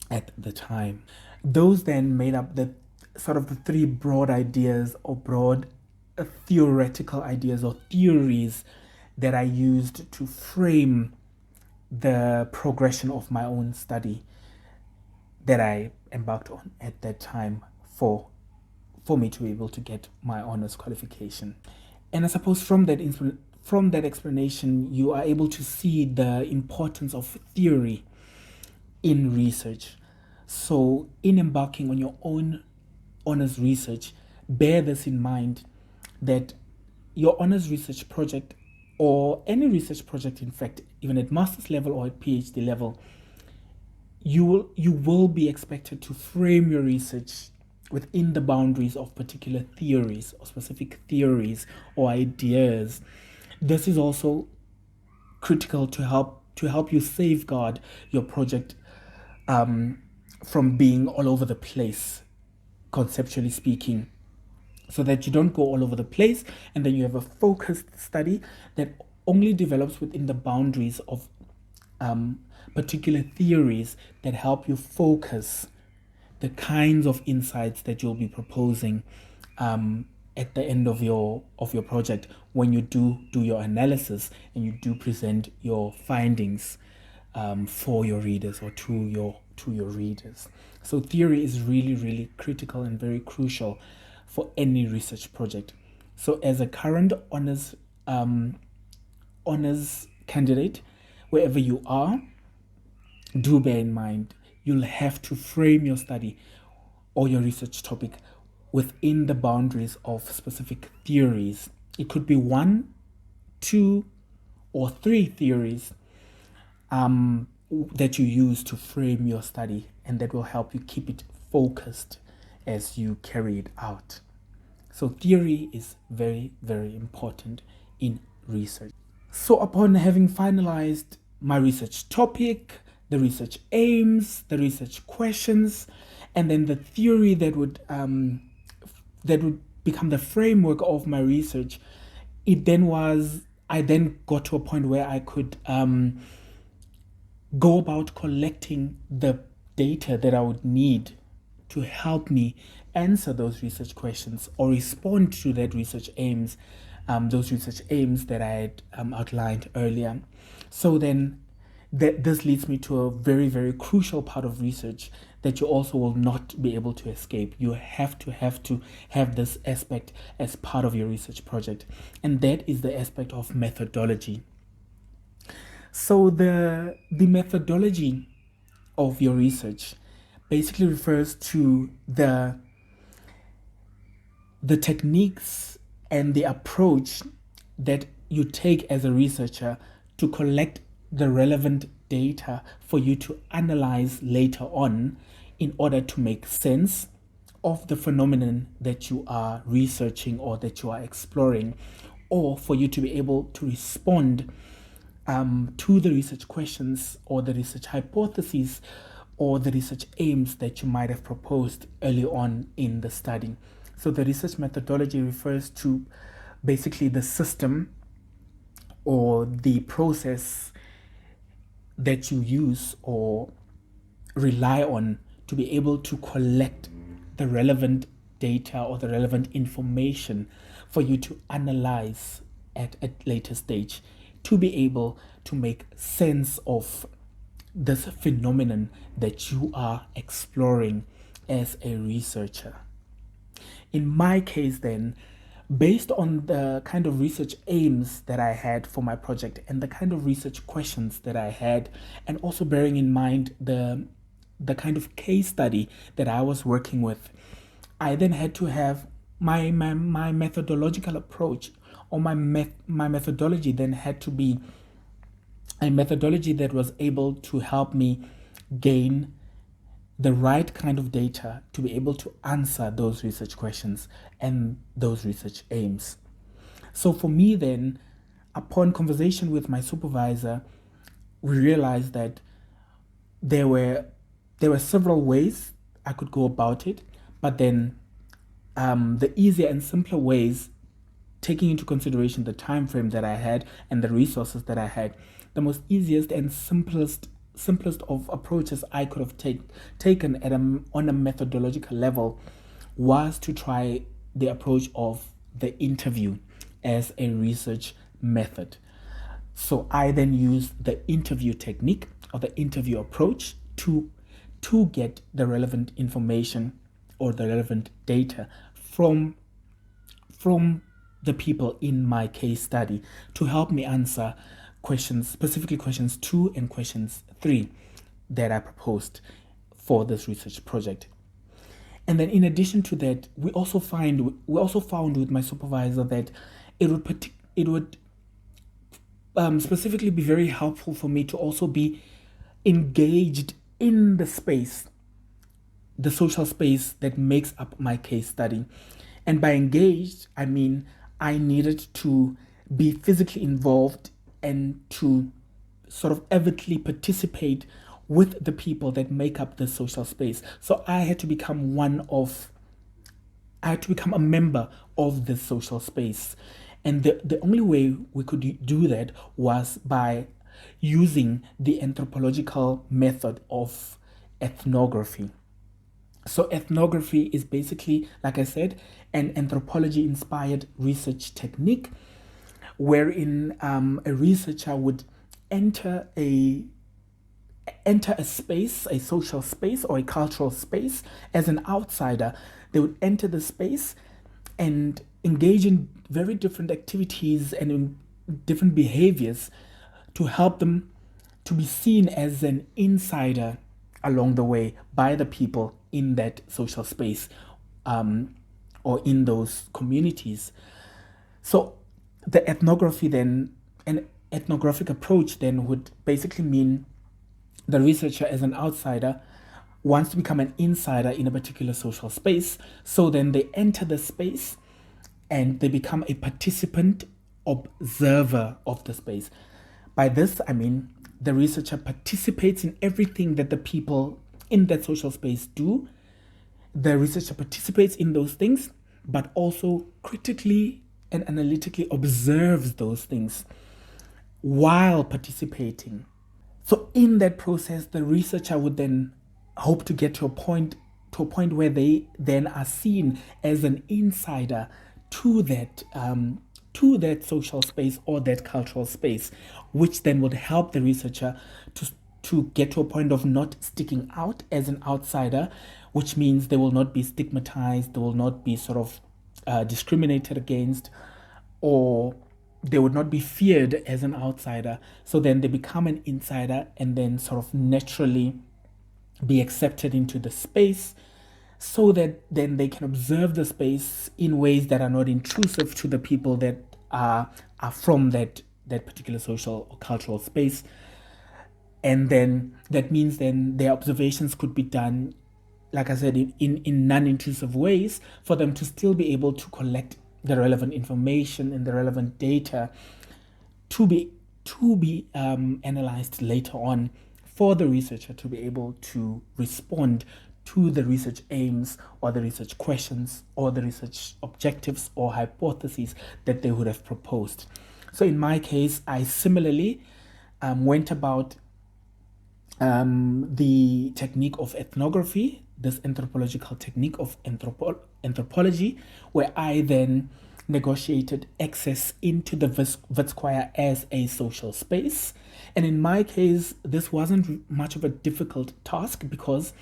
at the time. Those then made up the three broad ideas or broad theoretical ideas or theories that I used to frame the progression of my own study that I embarked on at that time for me to be able to get my honors qualification. And I suppose from that explanation, you are able to see the importance of theory in research. So in embarking on your own honors research, bear this in mind, that your honors research project, or any research project, in fact, even at master's level or at PhD level, you will be expected to frame your research within the boundaries of particular theories or specific theories or ideas. This is also critical to help you safeguard your project from being all over the place, conceptually speaking, so that you don't go all over the place and then you have a focused study that only develops within the boundaries of particular theories that help you focus the kinds of insights that you'll be proposing at the end of your project, when you do your analysis and you do present your findings for your readers or to your readers. So theory is really, really critical and very crucial for any research project. So as a current honors candidate, wherever you are, do bear in mind you'll have to frame your study or your research topic within the boundaries of specific theories. It could be 1, 2, or 3 theories that you use to frame your study, and that will help you keep it focused as you carry it out. So theory is very, very important in research. So upon having finalized my research topic, the research aims, the research questions, and then the theory that would become the framework of my research, I then got to a point where I could go about collecting the data that I would need to help me answer those research questions or respond to those research aims that I had outlined earlier. So then this leads me to a very, very crucial part of research that you also will not be able to escape. You have to have this aspect as part of your research project, and that is the aspect of methodology. So the methodology of your research basically refers to the techniques and the approach that you take as a researcher to collect the relevant data for you to analyze later on in order to make sense of the phenomenon that you are researching or that you are exploring, or for you to be able to respond to the research questions or the research hypotheses or the research aims that you might have proposed early on in the study. So the research methodology refers to basically the system or the process that you use or rely on to be able to collect the relevant data or the relevant information for you to analyze at a later stage, to be able to make sense of this phenomenon that you are exploring as a researcher. In my case then, based on the kind of research aims that I had for my project and the kind of research questions that I had, and also bearing in mind the kind of case study that I was working with, I then had to have my methodological approach, or my methodology then had to be a methodology that was able to help me gain the right kind of data to be able to answer those research questions and those research aims. So for me then, upon conversation with my supervisor, we realized that there were several ways I could go about it, but then the easier and simpler ways, taking into consideration the time frame that I had and the resources that I had, the most easiest and simplest of approaches I could have taken on a methodological level was to try the approach of the interview as a research method. So I then used the interview technique or the interview approach to get the relevant information or the relevant data from the people in my case study to help me answer questions, specifically questions 2 and questions 3 that I proposed for this research project. And then in addition to that, we also found with my supervisor that it would specifically be very helpful for me to also be engaged in the space, the social space that makes up my case study. And by engaged, I mean I needed to be physically involved and to sort of avidly participate with the people that make up the social space. So I had to become a member of the social space. And the only way we could do that was by using the anthropological method of ethnography. So ethnography is basically, like I said, an anthropology-inspired research technique wherein a researcher would enter a space, a social space or a cultural space as an outsider. They would enter the space and engage in very different activities and in different behaviors to help them to be seen as an insider along the way by the people in that social space, or in those communities. So the ethnography then, an ethnographic approach then would basically mean the researcher as an outsider wants to become an insider in a particular social space. So then they enter the space and they become a participant observer of the space. By this, I mean the researcher participates in everything that the people in that social space do. The researcher participates in those things, but also critically and analytically observes those things while participating. So in that process, the researcher would then hope to get to a point where they then are seen as an insider to that social space or that cultural space, which then would help the researcher to get to a point of not sticking out as an outsider, which means they will not be stigmatized, they will not be sort of discriminated against, or they would not be feared as an outsider. So then they become an insider and then sort of naturally be accepted into the space, so that then they can observe the space in ways that are not intrusive to the people that are from that particular social or cultural space. And then that means then their observations could be done, like I said, in non-intrusive ways, for them to still be able to collect the relevant information and the relevant data to be analyzed later on, for the researcher to be able to respond to the research aims or the research questions or the research objectives or hypotheses that they would have proposed. So in my case, I similarly went about the technique of ethnography, this anthropological technique of anthropology, where I then negotiated access into the Wits Choir as a social space. And in my case, this wasn't much of a difficult task, because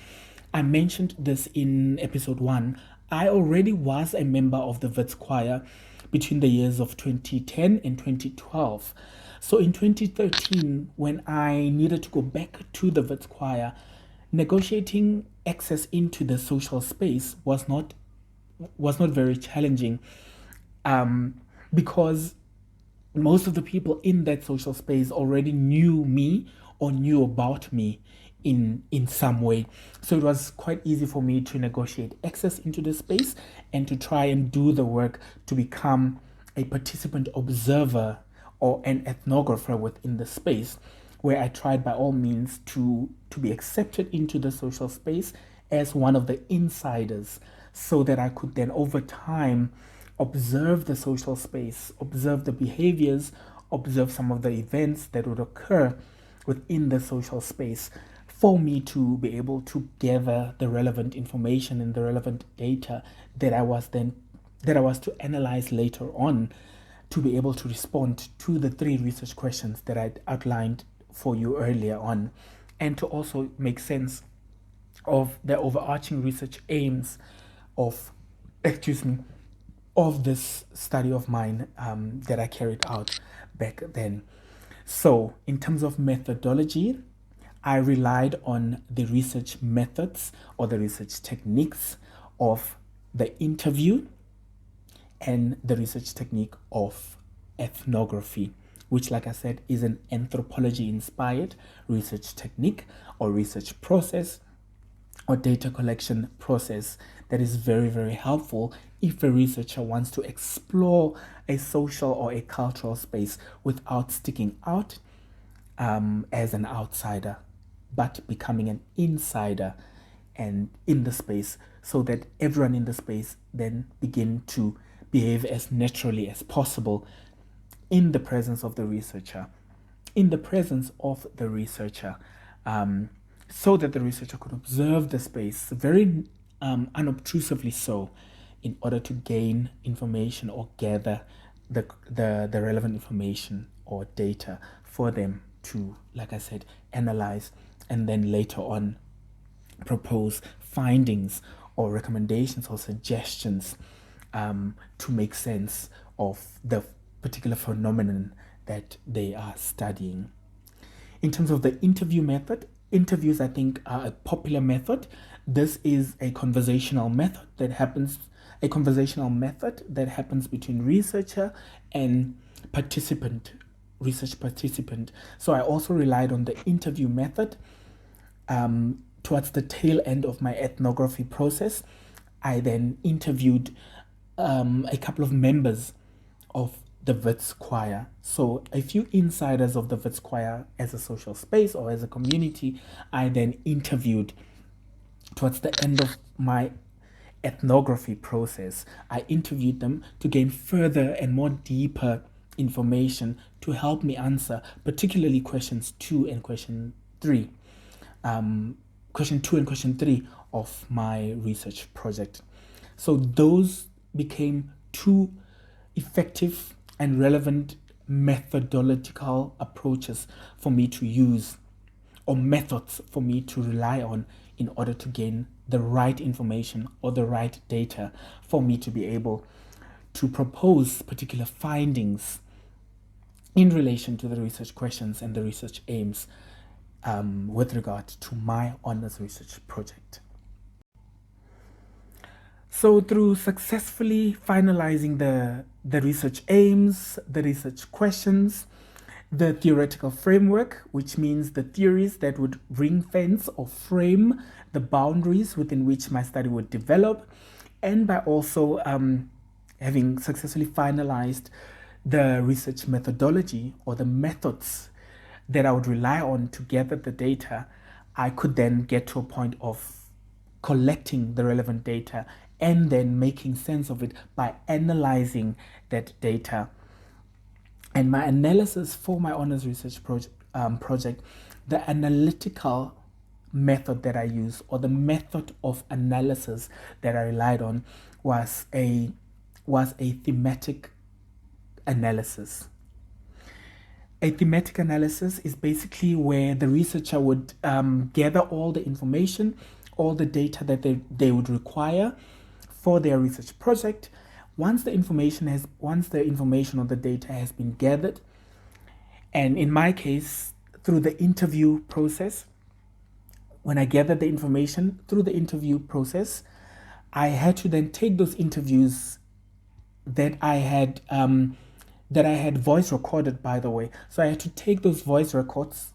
I mentioned this in episode 1. I already was a member of the Wits Choir between the years of 2010 and 2012. So in 2013, when I needed to go back to the Wits Choir, negotiating access into the social space was not very challenging, because most of the people in that social space already knew me or knew about me in some way. So it was quite easy for me to negotiate access into the space and to try and do the work to become a participant observer or an ethnographer within the space, where I tried by all means to be accepted into the social space as one of the insiders, so that I could then over time observe the social space, observe the behaviors, observe some of the events that would occur within the social space, for me to be able to gather the relevant information and the relevant data that I was to analyze later on, to be able to respond to the 3 research questions that I'd outlined for you earlier on, and to also make sense of the overarching research aims of this study of mine that I carried out back then. So in terms of methodology, I relied on the research methods or the research techniques of the interview and the research technique of ethnography, which, like I said, is an anthropology-inspired research technique or research process or data collection process that is very, very helpful if a researcher wants to explore a social or a cultural space without sticking out as an outsider, but becoming an insider and in the space, so that everyone in the space then begin to behave as naturally as possible in the presence of the researcher, so that the researcher could observe the space very unobtrusively, so in order to gain information or gather the relevant information or data for them to, like I said, analyze and then later on propose findings or recommendations or suggestions to make sense of the particular phenomenon that they are studying. In terms of the interview method, interviews, I think, are a popular method. This is a conversational method that happens between researcher and research participant. So I also relied on the interview method. Towards the tail end of my ethnography process, I then interviewed a couple of members of the Wits Choir. So a few insiders of the Wits Choir as a social space or as a community, I then interviewed towards the end of my ethnography process. I interviewed them to gain further and more deeper information to help me answer particularly questions 2 and question 3. Question 2 and question 3 of my research project. So those became 2 effective and relevant methodological approaches for me to use, or methods for me to rely on, in order to gain the right information or the right data for me to be able to propose particular findings in relation to the research questions and the research aims with regard to my honors research project. So through successfully finalizing the research aims, the research questions, the theoretical framework, which means the theories that would ring fence or frame the boundaries within which my study would develop, and by also having successfully finalized the research methodology or the methods that I would rely on to gather the data, I could then get to a point of collecting the relevant data and then making sense of it by analyzing that data. And my analysis for my honors research project, the analytical method that I use, or the method of analysis that I relied on, was a thematic analysis. A thematic analysis is basically where the researcher would gather all the information, all the data that they would require for their research project. Once the information or the data has been gathered, and in my case, through the interview process, when I gathered the information through the interview process, I had to then take those interviews that I had voice recorded, by the way. So I had to take those voice records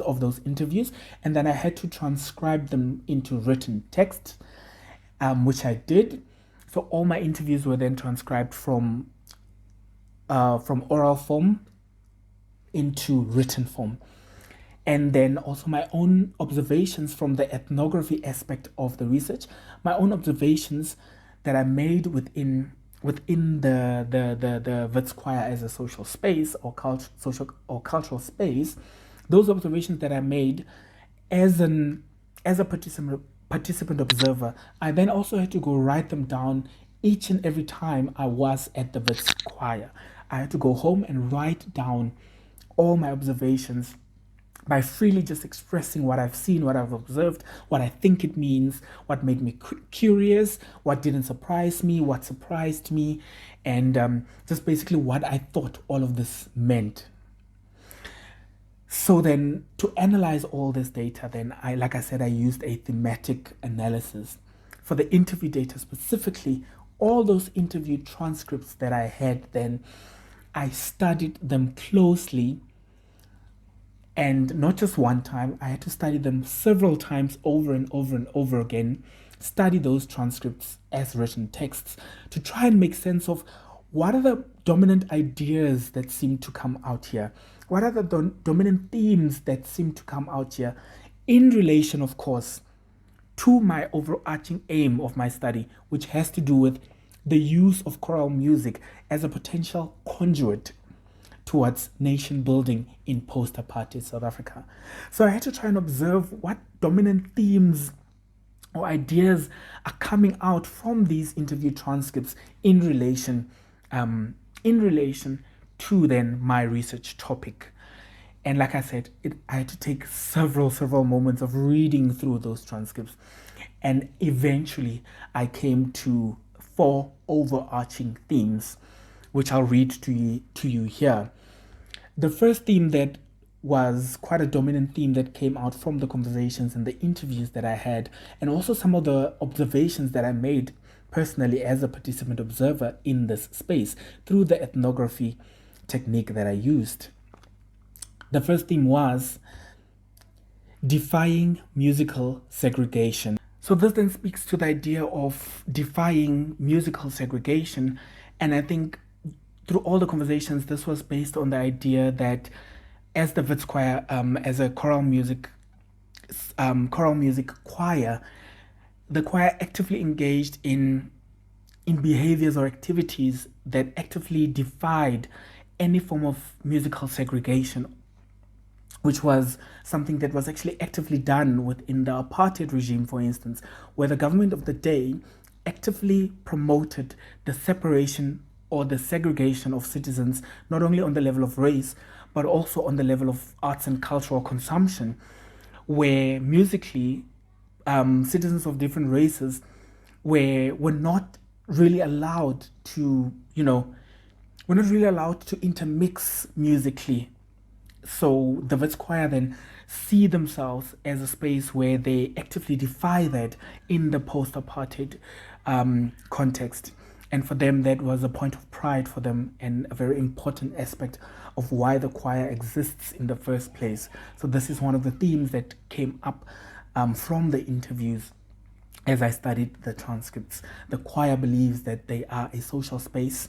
of those interviews, and then I had to transcribe them into written text, which I did. So all my interviews were then transcribed from oral form into written form. And then also my own observations from the ethnography aspect of the research, my own observations that I made within the Wits Choir as a social space or cultural space. Those observations that I made as a participant observer, I then also had to go write them down each and every time I was at the Wits Choir. I had to go home and write down all my observations by freely just expressing what I've seen, what I've observed, what I think it means, what made me curious, what didn't surprise me, what surprised me, and just basically what I thought all of this meant. So then, to analyze all this data, then I used a thematic analysis. For the interview data specifically, all those interview transcripts that I had then, I studied them closely. And not just one time, I had to study them several times over and over and over again, study those transcripts as written texts to try and make sense of what are the dominant ideas that seem to come out here? What are the dominant themes that seem to come out here in relation, of course, to my overarching aim of my study, which has to do with the use of choral music as a potential conduit towards nation building in post-apartheid South Africa. So I had to try and observe what dominant themes or ideas are coming out from these interview transcripts in relation to then my research topic. And like I said, I had to take several moments of reading through those transcripts, and eventually I came to 4 overarching themes, which I'll read to you here. The first theme that was quite a dominant theme that came out from the conversations and the interviews that I had, and also some of the observations that I made personally as a participant observer in this space through the ethnography technique that I used. The first theme was defying musical segregation. So this then speaks to the idea of defying musical segregation, and I think through all the conversations, this was based on the idea that as the Wits Choir, as a choral music choir, the choir actively engaged in behaviors or activities that actively defied any form of musical segregation, which was something that was actually actively done within the apartheid regime, for instance, where the government of the day actively promoted the separation or the segregation of citizens, not only on the level of race, but also on the level of arts and cultural consumption, where musically, citizens of different races were not really allowed to, were not really allowed to intermix musically. So the Wits Choir then see themselves as a space where they actively defy that in the post-apartheid context. And for them, that was a point of pride for them and a very important aspect of why the choir exists in the first place. So this is one of the themes that came up from the interviews as I studied the transcripts. The choir believes that they are a social space,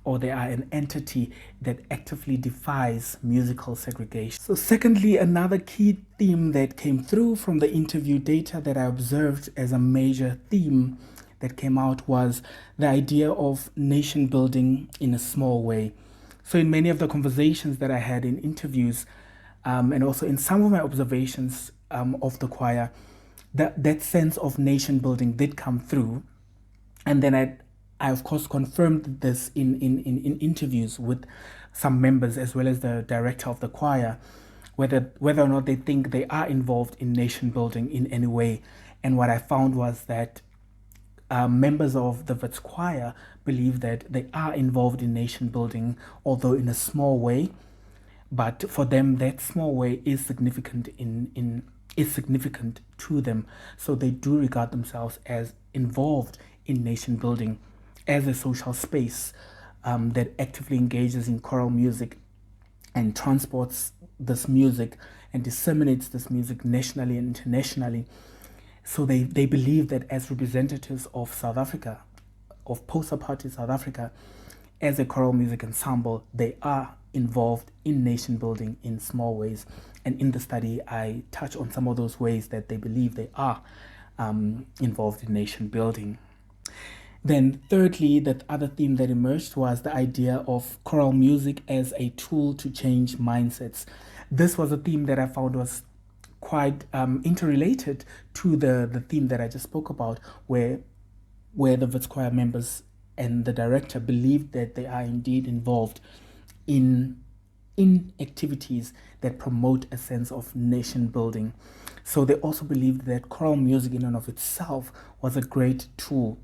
or they are an entity that actively defies musical segregation. So secondly, another key theme that came through from the interview data that I observed as a major theme that came out was the idea of nation building in a small way. So in many of the conversations that I had in interviews, and also in some of my observations of the choir, that sense of nation building did come through. And then I of course confirmed this in interviews with some members as well as the director of the choir, whether or not they think they are involved in nation building in any way. And what I found was that members of the Wits Choir believe that they are involved in nation building, although in a small way. But for them, that small way is significant is significant to them. So they do regard themselves as involved in nation building as a social space that actively engages in choral music and transports this music and disseminates this music nationally and internationally. So they believe that as representatives of South Africa, of post-apartheid South Africa, as a choral music ensemble, they are involved in nation building in small ways. And in the study, I touch on some of those ways that they believe they are involved in nation building. Then thirdly, the other theme that emerged was the idea of choral music as a tool to change mindsets. This was a theme that I found was quite interrelated to the theme that I just spoke about, where the Wits Choir members and the director believe that they are indeed involved in activities that promote a sense of nation building. So they also believed that choral music in and of itself was a great tool,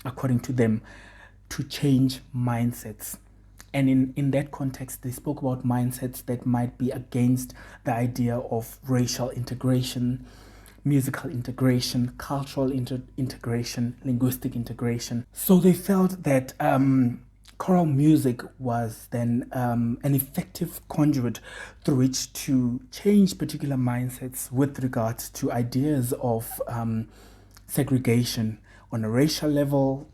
according to them, to change mindsets. And in that context, they spoke about mindsets that might be against the idea of racial integration, musical integration, cultural integration, linguistic integration. So they felt that choral music was then an effective conduit through which to change particular mindsets with regards to ideas of segregation on a racial level,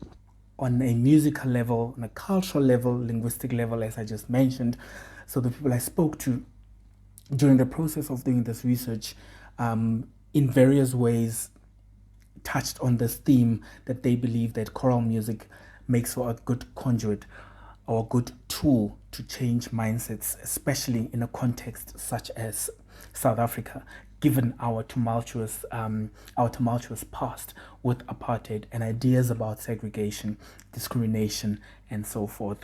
on a musical level, on a cultural level, linguistic level, as I just mentioned. So the people I spoke to during the process of doing this research in various ways touched on this theme, that they believe that choral music makes for a good conduit or a good tool to change mindsets, especially in a context such as South Africa, given our tumultuous past with apartheid and ideas about segregation, discrimination, and so forth.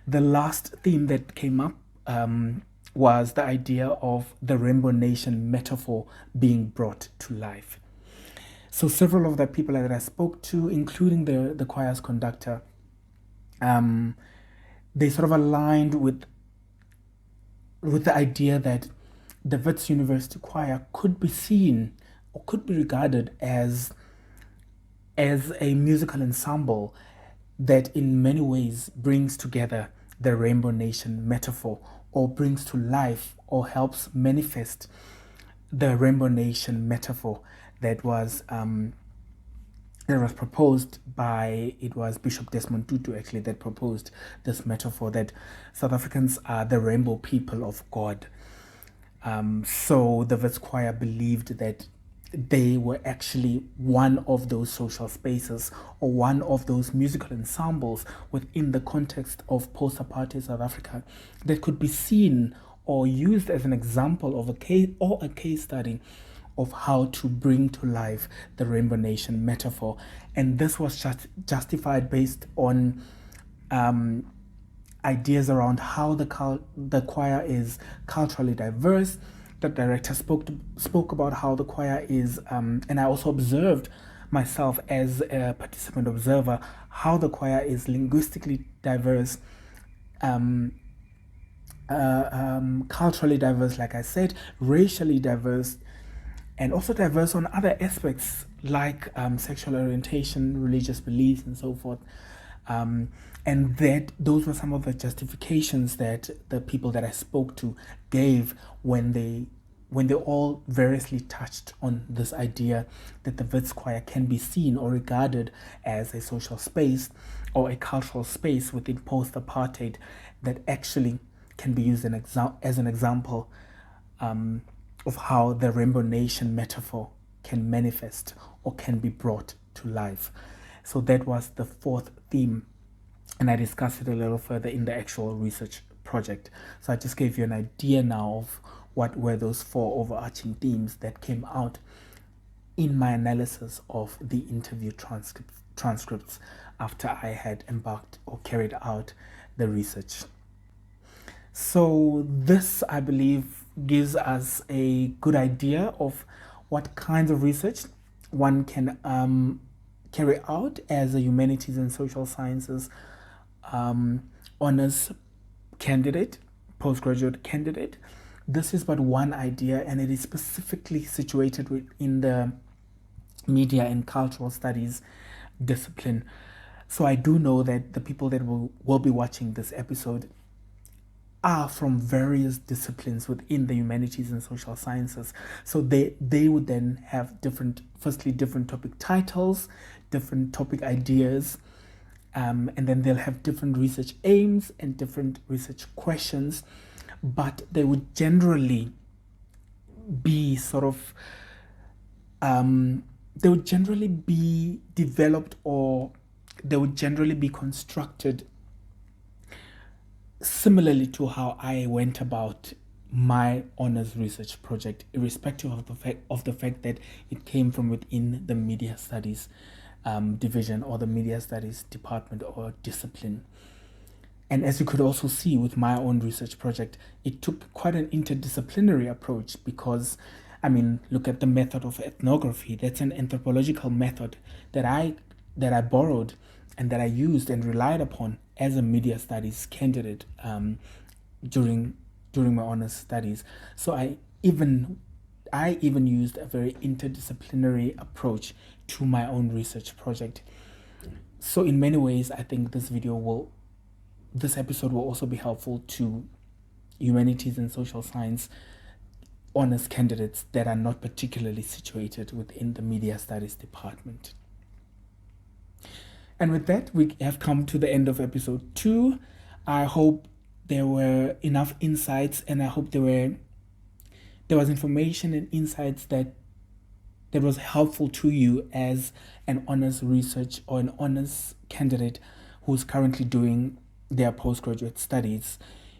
The last theme that came up was the idea of the Rainbow Nation metaphor being brought to life. So several of the people that I spoke to, including the choir's conductor, they sort of aligned with the idea that the Wits University Choir could be seen or could be regarded as a musical ensemble that in many ways brings together the Rainbow Nation metaphor, or brings to life or helps manifest the Rainbow Nation metaphor that was proposed by, it was Bishop Desmond Tutu actually that proposed this metaphor that South Africans are the rainbow people of God. So the Wits Choir believed that they were actually one of those social spaces or one of those musical ensembles within the context of post-apartheid South Africa that could be seen or used as an example of a case study of how to bring to life the Rainbow Nation metaphor. And this was justified based on ideas around how the choir is culturally diverse. The director spoke about how the choir is, and I also observed myself as a participant observer, how the choir is linguistically diverse, culturally diverse, like I said, racially diverse, and also diverse on other aspects like sexual orientation, religious beliefs, and so forth. And that those were some of the justifications that the people that I spoke to gave when they all variously touched on this idea that the Wits Choir can be seen or regarded as a social space or a cultural space within post-apartheid that actually can be used as an example of how the Rainbow Nation metaphor can manifest or can be brought to life. So that was the fourth theme, and I discussed it a little further in the actual research project. So I just gave you an idea now of what were those four overarching themes that came out in my analysis of the interview transcripts after I had embarked or carried out the research. So this, I believe, gives us a good idea of what kinds of research one can carry out as a Humanities and Social Sciences honors candidate, postgraduate candidate. This is but one idea, and it is specifically situated within the media and cultural studies discipline. So I do know that the people that will be watching this episode are from various disciplines within the Humanities and Social Sciences. So they would then have different topic titles, different topic ideas, and then they'll have different research aims and different research questions, but they would generally be they would generally be developed, or they would generally be constructed similarly to how I went about my honors research project, irrespective of the fact that it came from within the media studies division or the media studies department or discipline. And as you could also see with my own research project, it took quite an interdisciplinary approach because, I mean, look at the method of ethnography. That's an anthropological method that I borrowed and that I used and relied upon as a media studies candidate during my honors studies. So I even used a very interdisciplinary approach to my own research project. So in many ways, I think this episode will also be helpful to Humanities and Social Science honors candidates that are not particularly situated within the media studies department. And with that, we have come to the end of episode 2. I hope there were enough insights, and I hope there was information and insights that was helpful to you as an honors research or an honors candidate who's currently doing their postgraduate studies.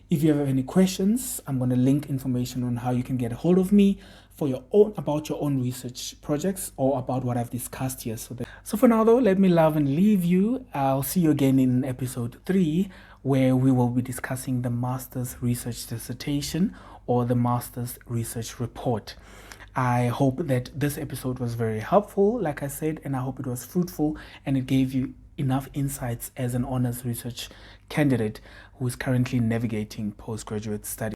If you have any questions, I'm going to link information on how you can get a hold of me about your own research projects or about what I've discussed here. So for now though, let me love and leave you. I'll see you again in episode 3, where we will be discussing the master's research dissertation or the master's research report. I hope that this episode was very helpful, like I said, and I hope it was fruitful and it gave you enough insights as an honors research candidate who is currently navigating postgraduate studies.